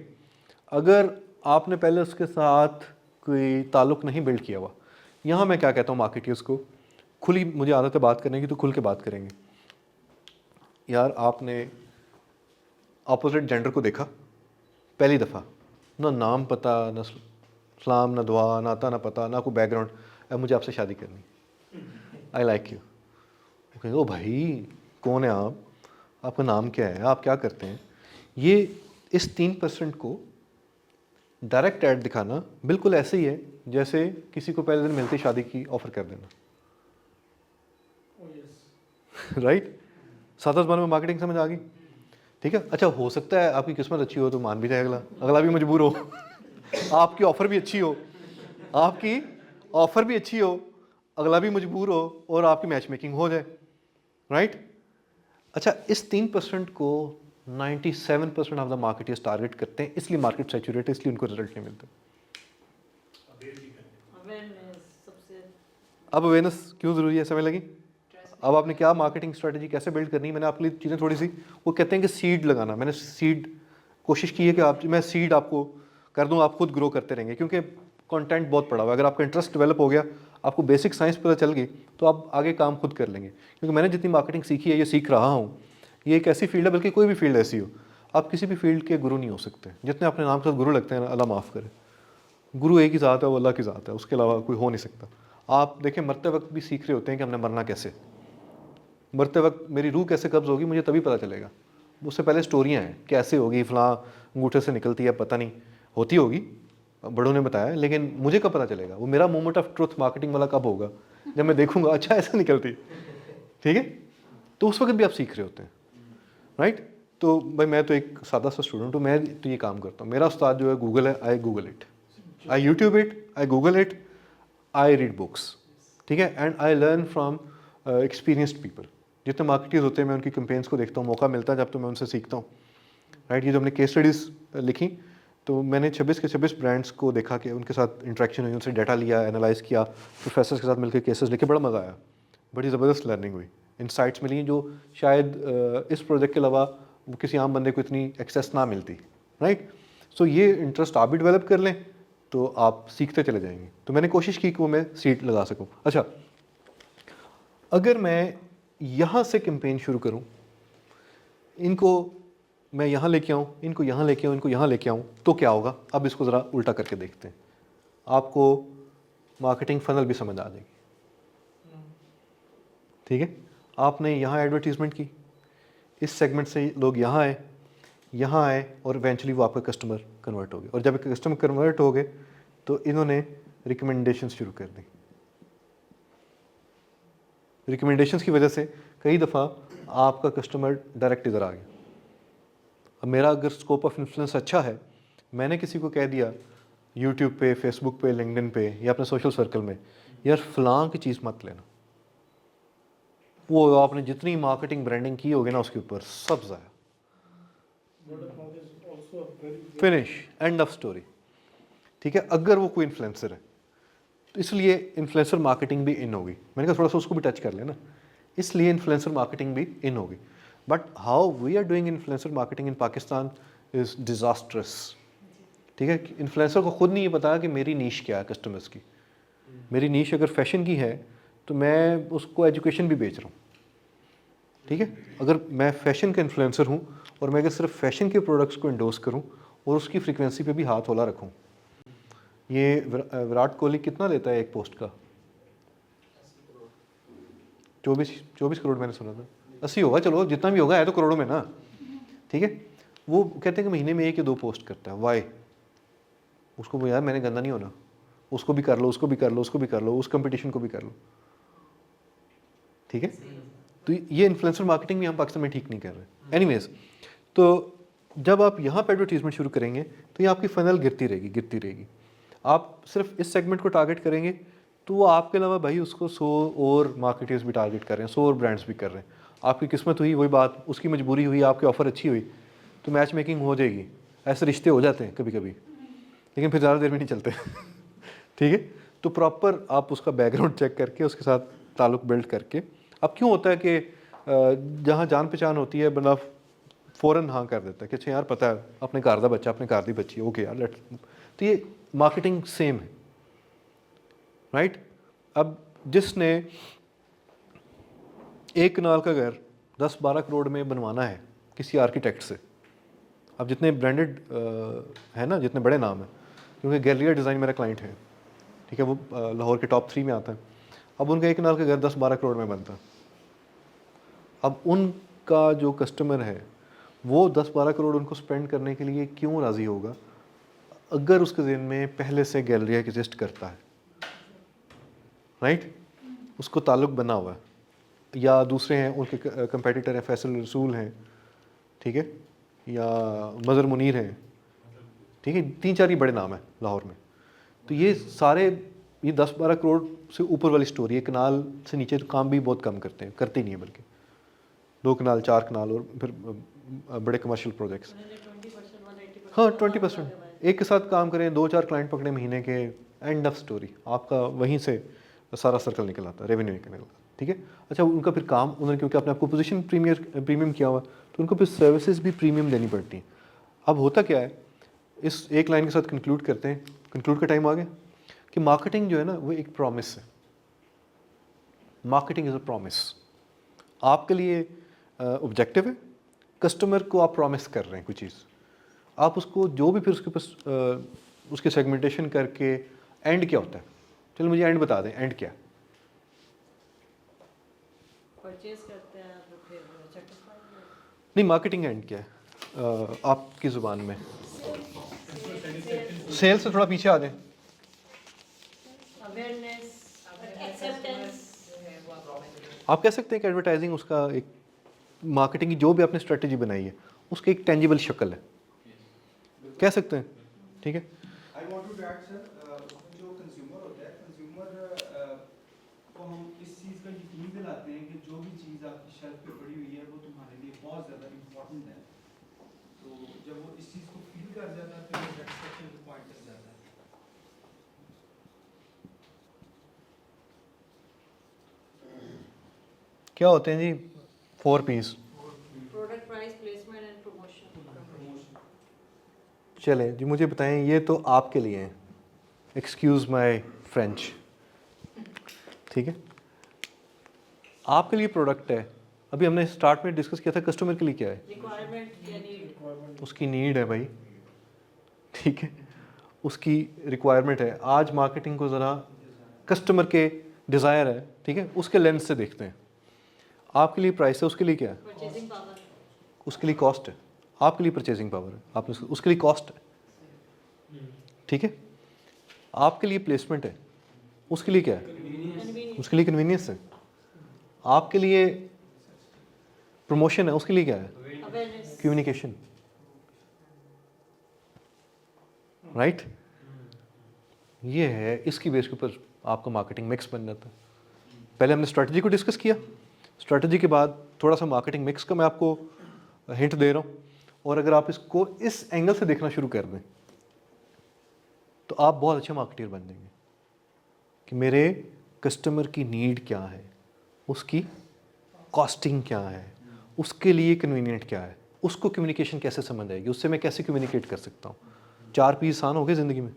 अगर आपने पहले उसके साथ कोई ताल्लुक़ नहीं बिल्ड किया हुआ, यहाँ मैं क्या कहता हूँ मार्केटर्स को, खुली मुझे आदत है बात करने की, तो खुल के बात करेंगे। यार आपने अपोजिट जेंडर को देखा पहली दफ़ा, ना नाम पता, ना सलाम, ना दुआ, ना आता ना पता, ना कोई बैकग्राउंड, अब मुझे आपसे शादी करनी, आई लाइक यू। कहेंगे ओ भाई कौन है आप, आपका नाम क्या है, आप क्या करते हैं। ये इस 3% को डायरेक्ट ऐड दिखाना बिल्कुल ऐसे ही है जैसे किसी को पहले दिन मिलते ही शादी की ऑफ़र कर देना, राइट। सादा ज़बान में मार्केटिंग समझ आ गई, ठीक है। अच्छा, हो सकता है आपकी किस्मत अच्छी हो तो मान भी जाए अगला भी मजबूर हो आपकी ऑफ़र भी अच्छी हो, आपकी ऑफ़र भी अच्छी हो, अगला भी मजबूर हो और आपकी मैच मेकिंग हो जाए, राइट। अच्छा, इस 3% को 97% ऑफ द मार्केटर्स टारगेट करते हैं, इसलिए मार्केट सैचुरेट है, इसलिए उनको रिजल्ट नहीं मिलते। अब अवेयरनेस क्यों ज़रूरी है, समय लगी। अब आपने क्या मार्केटिंग स्ट्रेटजी कैसे बिल्ड करनी है, मैंने आपके लिए चीज़ें थोड़ी सी, वो कहते हैं कि सीड लगाना, मैंने सीड कोशिश की है कि आप, मैं सीड आपको कर दूं, आप खुद ग्रो करते रहेंगे, क्योंकि कंटेंट बहुत पड़ा हुआ है। अगर आपका इंटरेस्ट डेवलप हो गया, आपको बेसिक साइंस पता चल गई, तो आप आगे काम खुद कर लेंगे। क्योंकि मैंने जितनी मार्केटिंग सीखी है, ये सीख रहा हूँ, ये एक ऐसी फील्ड है, बल्कि कोई भी फील्ड ऐसी हो, आप किसी भी फील्ड के गुरु नहीं हो सकते। जितने अपने नाम के साथ गुरु लगते हैं ना, अल्लाह माफ़ करे, गुरु एक ही ज़ात है, वो अल्लाह की ज़ात है, उसके अलावा कोई हो नहीं सकता। आप देखें, मरते वक्त भी सीख रहे होते हैं कि हमने मरना कैसे, मरते वक्त मेरी रूह कैसे कब्ज़ होगी मुझे तभी पता चलेगा। उससे पहले स्टोरियाँ हैं, कैसे होगी, फलां अंगूठे से निकलती है, पता नहीं, होती होगी, बड़ों ने बताया, लेकिन मुझे कब पता चलेगा। वो मेरा मोमेंट ऑफ ट्रुथ मार्केटिंग वाला कब होगा, जब मैं देखूंगा अच्छा ऐसा निकलती, ठीक है। तो उस वक्त भी आप सीख रहे होते हैं, राइट। तो भाई मैं तो एक सादा सा स्टूडेंट हूँ, मैं तो ये काम करता हूँ। मेरा उस्ताद जो है गूगल है, I Google it, I YouTube it, I Google it, I read books, ठीक है, and I learn from experienced people. जितने मार्केटर्स होते हैं मैं उनकी कैंपेन्स को देखता हूँ, मौका मिलता है जब तो मैं उनसे सीखता हूँ, राइट। ये जो हमने केस स्टडीज़ लिखी, तो मैंने 26 के 26 ब्रांड्स को देखा कि उनके साथ इंटरेक्शन हुई, उनसे डाटा लिया, एनालाइज़ किया, प्रोफेसर्स के साथ मिलकर केसेस लिखे, बड़ा मज़ा आया, बड़ी ज़बरदस्त लर्निंग हुई, इंसाइट्स मिली जो शायद इस प्रोजेक्ट के अलावा किसी आम बंदे को इतनी एक्सेस ना मिलती, राइट। सो ये इंटरेस्ट आप भी डेवलप कर लें तो आप सीखते चले जाएंगे। तो मैंने कोशिश की कि वो मैं सीट लगा सकूँ। अच्छा, अगर मैं यहाँ से कैंपेन शुरू करूँ, इनको मैं यहाँ लेके आऊँ, इनको यहाँ लेके आऊँ, इनको यहाँ लेके आऊँ, तो क्या होगा? अब इसको ज़रा उल्टा करके देखते हैं, आपको मार्केटिंग फनल भी समझ आ जाएगी। ठीक है, आपने यहाँ एडवर्टीज़मेंट की, इस सेगमेंट से लोग यहाँ आए और इवेंचुअली वो आपका कस्टमर कन्वर्ट हो गए, और जब कस्टमर कन्वर्ट हो गए तो इन्होंने रिकमेंडेशंस शुरू कर दी। रिकमेंडेशंस की वजह से कई दफ़ा आपका कस्टमर डायरेक्ट इधर आ गया। अब मेरा अगर स्कोप ऑफ इन्फ्लुएंस अच्छा है, मैंने किसी को कह दिया यूट्यूब पे, फेसबुक पे, लिंक्डइन पे या अपने सोशल सर्कल में, यार फ़लाँ की चीज़ मत लेना, वो आपने जितनी मार्केटिंग ब्रांडिंग की होगी ना उसके ऊपर सब ज़ाया, फिनिश, एंड ऑफ स्टोरी। ठीक है, अगर वो कोई इन्फ्लुएंसर है तो इसलिए इन्फ्लुएंसर मार्केटिंग भी इन होगी। मैंने कहा थोड़ा सा उसको भी टच कर लेना, इसलिए इन्फ्लुएंसर मार्केटिंग भी इन होगी। But how we are doing influencer marketing in Pakistan is disastrous. ठीक है, इन्फ्लुएंसर को खुद नहीं ये पता कि मेरी नीश क्या है कस्टमर्स की। मेरी नीश अगर फैशन की है तो मैं उसको एजुकेशन भी बेच रहा हूँ। ठीक है, अगर मैं फैशन का इन्फ्लुएंसर हूँ और मैं अगर सिर्फ फैशन के प्रोडक्ट्स को इंडोर्स करूँ और उसकी फ्रीक्वेंसी पे भी हाथ होला रखूँ, ये विराट कोहली कितना लेता है एक पोस्ट का? 24 करोड़ मैंने सुना था, 80 होगा, चलो जितना भी होगा है तो करोड़ों में ना। ठीक है, वो कहते हैं कि महीने में 1 या 2 पोस्ट करता है। वाई? उसको वो यार मैंने गंदा नहीं होना, उसको भी कर लो, उसको भी कर लो, उसको भी कर लो, उस कंपटीशन को भी कर लो। ठीक है, तो ये इन्फ्लुएंसर मार्केटिंग भी हम पाकिस्तान में ठीक नहीं कर रहे। एनीवेज, तो जब आप यहाँ पर एडवर्टीजमेंट शुरू करेंगे तो ये आपकी फनल गिरती रहेगी। आप सिर्फ इस सेगमेंट को टारगेट करेंगे तो वो आपके अलावा भाई उसको 100 और मार्केटर्स भी टारगेट कर रहे हैं, 100 और ब्रांड्स भी कर रहे हैं। आपकी किस्मत हुई, वही बात, उसकी मजबूरी हुई, आपकी ऑफ़र अच्छी हुई तो मैच मेकिंग हो जाएगी। ऐसे रिश्ते हो जाते हैं कभी कभी, लेकिन फिर ज़्यादा देर में नहीं चलते। ठीक है, तो प्रॉपर आप उसका बैकग्राउंड चेक करके उसके साथ ताल्लुक़ बिल्ड करके। अब क्यों होता है कि जहाँ जान पहचान होती है बंदा फ़ौरन हाँ कर देता है कि अच्छा यार पता है अपने घर का बच्चा, अपने घर की बच्ची, ओके यार लेट। तो ये मार्केटिंग सेम है, राइट? अब जिसने एक कनाल का घर 10-12 करोड़ में बनवाना है किसी आर्किटेक्ट से, अब जितने ब्रांडेड है ना, जितने बड़े नाम हैं, क्योंकि गैलेरिया डिज़ाइन मेरा क्लाइंट है, ठीक है, वो लाहौर के टॉप 3 में आता है। अब उनका एक कनाल का घर 10-12 करोड़ में बनता है। अब उनका जो कस्टमर है वो 10-12 करोड़ उनको स्पेंड करने के लिए क्यों राज़ी होगा अगर उसके ज़हन में पहले से गैलरिया एग्जिस्ट करता है, राइट? उसको ताल्लुक़ बना हुआ है, या दूसरे हैं उनके कंपेटिटर हैं, फैसल रसूल हैं, ठीक है, या मज़र मुनीर हैं, ठीक है, 3-4 ही बड़े नाम हैं लाहौर में। तो ये सारे ये 10-12 करोड़ से ऊपर वाली स्टोरी है। कनाल से नीचे तो काम भी बहुत कम करते हैं, करते ही नहीं है, बल्कि 2 कनाल 4 कनाल और फिर बड़े कमर्शियल प्रोजेक्ट्स। हाँ 20% एक के साथ काम करें, 2-4 क्लाइंट पकड़े महीने के, एंड ऑफ स्टोरी, आपका वहीं से सारा सर्कल निकल आता है, रेवेन्यू निकल आता है। ठीक है, अच्छा उनका फिर काम, उन्होंने क्योंकि अपने आपको पोजीशन प्रीमियम किया हुआ तो उनको फिर सर्विसेज भी प्रीमियम देनी पड़ती हैं। अब होता क्या है, इस एक लाइन के साथ कंक्लूड करते हैं, कंक्लूड का टाइम आ गया, कि मार्केटिंग जो है ना वो एक प्रॉमिस है। मार्केटिंग इज़ अ प्रॉमिस, आपके लिए ऑब्जेक्टिव है, कस्टमर को आप प्रॉमिस कर रहे हैं कोई चीज़, आप उसको जो भी फिर उसके पास उसके सेगमेंटेशन करके एंड क्या होता है, चलो मुझे एंड बता दें, एंड क्या? परचेज करते हैं तो फिर सेटिस्फाइड नहीं, मार्केटिंग एंड क्या है आपकी ज़ुबान में? सेल्स से थोड़ा पीछे आ जाएं। Awareness, acceptance. आप कह सकते हैं कि एडवर्टाइजिंग उसका एक, मार्केटिंग की जो भी आपने स्ट्रेटजी बनाई है उसकी एक टेंजिबल शक्ल है, कह सकते हैं। ठीक है, I want to add sir, उसमें जो कंज्यूमर होता है, कंज्यूमर को हम इस चीज़ का यकीन दिलाते हैं कि जो भी चीज़ आपकी शेल्फ पे पड़ी हुई है वो तुम्हारे लिए बहुत ज़्यादा इम्पोर्टेंट है। तो जब वो इस चीज़ को फील कर जाता है तो सेटिस्फेक्शन का पॉइंट तक जाता है। क्या होते हैं जी 4 P's? Product, price, placement and promotion. चलें जी, मुझे बताएं, ये तो आपके लिए हैं, एक्सक्यूज़ माय फ्रेंच, ठीक है, आपके लिए प्रोडक्ट है, अभी हमने स्टार्ट में डिस्कस किया था कस्टमर के लिए क्या है, रिक्वायरमेंट या नीड, उसकी नीड है भाई, ठीक है, उसकी रिक्वायरमेंट है। आज मार्केटिंग को ज़रा कस्टमर के डिज़ायर है, ठीक है, उसके लेंस से देखते हैं। आपके लिए प्राइस है, उसके लिए क्या है, परचेजिंग पावर, उसके लिए कॉस्ट है। आपके लिए परचेजिंग पावर है, आपने उसके लिए कॉस्ट है, ठीक है। आपके लिए प्लेसमेंट है, उसके लिए क्या है, कन्वीनियंस, उसके लिए कन्वीनियंस है। आपके लिए प्रमोशन है, उसके लिए क्या है, अवेयरनेस, कम्युनिकेशन, राइट। ये है, इसकी बेस के ऊपर आपका मार्केटिंग मिक्स बन जाता है। पहले हमने स्ट्रैटेजी को डिस्कस किया, स्ट्रैटेजी के बाद थोड़ा सा मार्केटिंग मिक्स का मैं आपको हिंट दे रहा हूँ, और अगर आप इसको इस एंगल से देखना शुरू कर दें तो आप बहुत अच्छे मार्केटर बन जाएंगे कि मेरे कस्टमर की नीड क्या है, उसकी कॉस्टिंग क्या है, उसके लिए कन्वीनियंट क्या है, उसको कम्युनिकेशन कैसे समझ आएगी, उससे मैं कैसे कम्युनिकेट कर सकता हूँ। 4 P आसान हो गए ज़िंदगी में,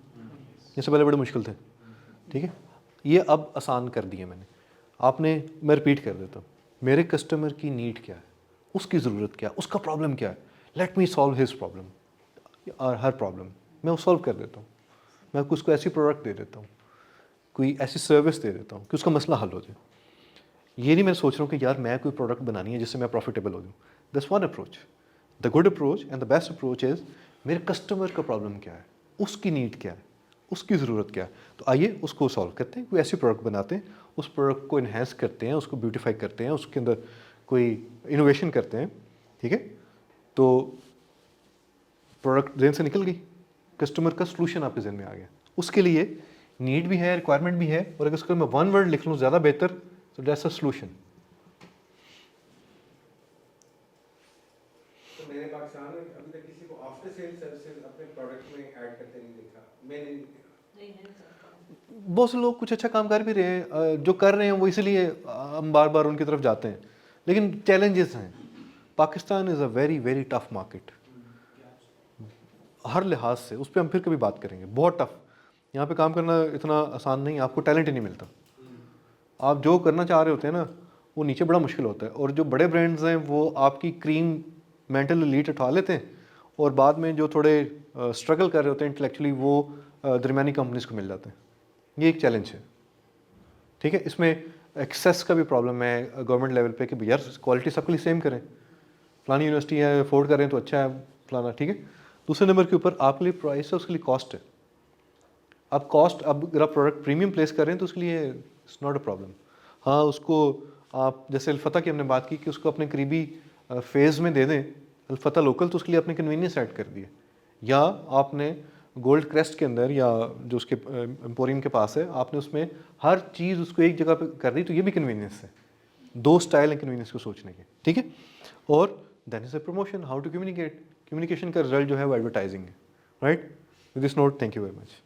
इससे पहले बड़े मुश्किल थे, ठीक है, ये अब आसान कर दिए मैंने। आपने, मैं रिपीट कर देता हूँ, मेरे कस्टमर की नीड क्या है, उसकी ज़रूरत क्या है, उसका प्रॉब्लम क्या है, let me solve his problem, और हर प्रॉब्लम मैं वो सॉल्व कर देता हूँ। मैं उसको ऐसी प्रोडक्ट दे देता हूँ, कोई ऐसी सर्विस दे देता हूँ कि उसका मसला हल हो जाए। ये नहीं मैं सोच रहा हूँ कि यार मैं कोई प्रोडक्ट बनानी है जिससे मैं प्रॉफिटेबल हो जाऊँ। That's one approach. The good approach and the best approach is मेरे कस्टमर का प्रॉब्लम क्या है, उसकी नीड क्या है, उसकी ज़रूरत क्या है, तो आइए उसको सॉल्व करते हैं। कोई ऐसी प्रोडक्ट बनाते हैं, उस प्रोडक्ट को इन्हेंस करते हैं, उसको ब्यूटीफाई करते हैं, उसके अंदर कोई इनोवेशन करते हैं, ठीक है। तो प्रोडक्ट जेन से निकल गई, कस्टमर का सलूशन आपके जेन में आ गया, उसके लिए नीड भी है, रिक्वायरमेंट भी है, और अगर उसको मैं वन वर्ड लिख लूँ ज़्यादा बेहतर, तो दैट्स अ सलूशन। तो मैंने पाकिस्तान में अभी तक किसी को आफ्टर सेल सर्विसेज अपने प्रोडक्ट में ऐड करते नहीं देखा, मैंने नहीं देखा। नहीं है सर। बहुत से लोग कुछ अच्छा काम कर भी रहे हैं, जो कर रहे हैं वो इसलिए हम बार बार उनकी तरफ जाते हैं, लेकिन चैलेंजेस हैं। Pakistan is a very very tough market हर लिहाज से, उस पर हम फिर कभी बात करेंगे। बहुत टफ, यहाँ पे काम करना इतना आसान नहीं, आपको टैलेंट ही नहीं मिलता। आप जो करना चाह रहे होते हैं ना, वो नीचे बड़ा मुश्किल होता है, और जो बड़े ब्रांड्स हैं वो आपकी क्रीम मेंटल लीड उठा लेते हैं, और बाद में जो थोड़े स्ट्रगल कर रहे होते हैं इंटेलेक्चुअली, वो दरमियानी कंपनीज को मिल जाते हैं। ये एक चैलेंज है, ठीक है। इसमें एक्सेस का भी प्रॉब्लम है गवर्नमेंट लेवल पे कि यार क्वालिटी सबके लिए सेम करें, फलानी यूनिवर्सिटी है अफोर्ड करें तो अच्छा है फलाना, ठीक है। दूसरे नंबर के ऊपर आपके लिए प्राइस है, उसके लिए कॉस्ट है। अब कॉस्ट, अब अगर आप प्रोडक्ट प्रीमियम प्लेस कर रहे हैं तो उसके लिए इट्स नॉट अ प्रॉब्लम। हाँ, उसको आप जैसे अल्फता की हमने बात की कि उसको अपने करीबी फेज़ में दे दें, अल्फता लोकल, तो उसके लिए आपने कन्वीनियंस ऐड कर दिए, या आपने गोल्ड क्रेस्ट के अंदर या जो उसके एम्पोरियम के पास है, आपने उसमें हर चीज़ उसको एक जगह पे कर दी, तो ये भी कन्वीनियंस है। 2 स्टाइल हैं कन्वीनियंस को सोचने के, ठीक है। और then is a promotion, how to communicate, communication का रिजल्ट जो है वो एडवर्टाइजिंग है, right. With this note, thank you very much.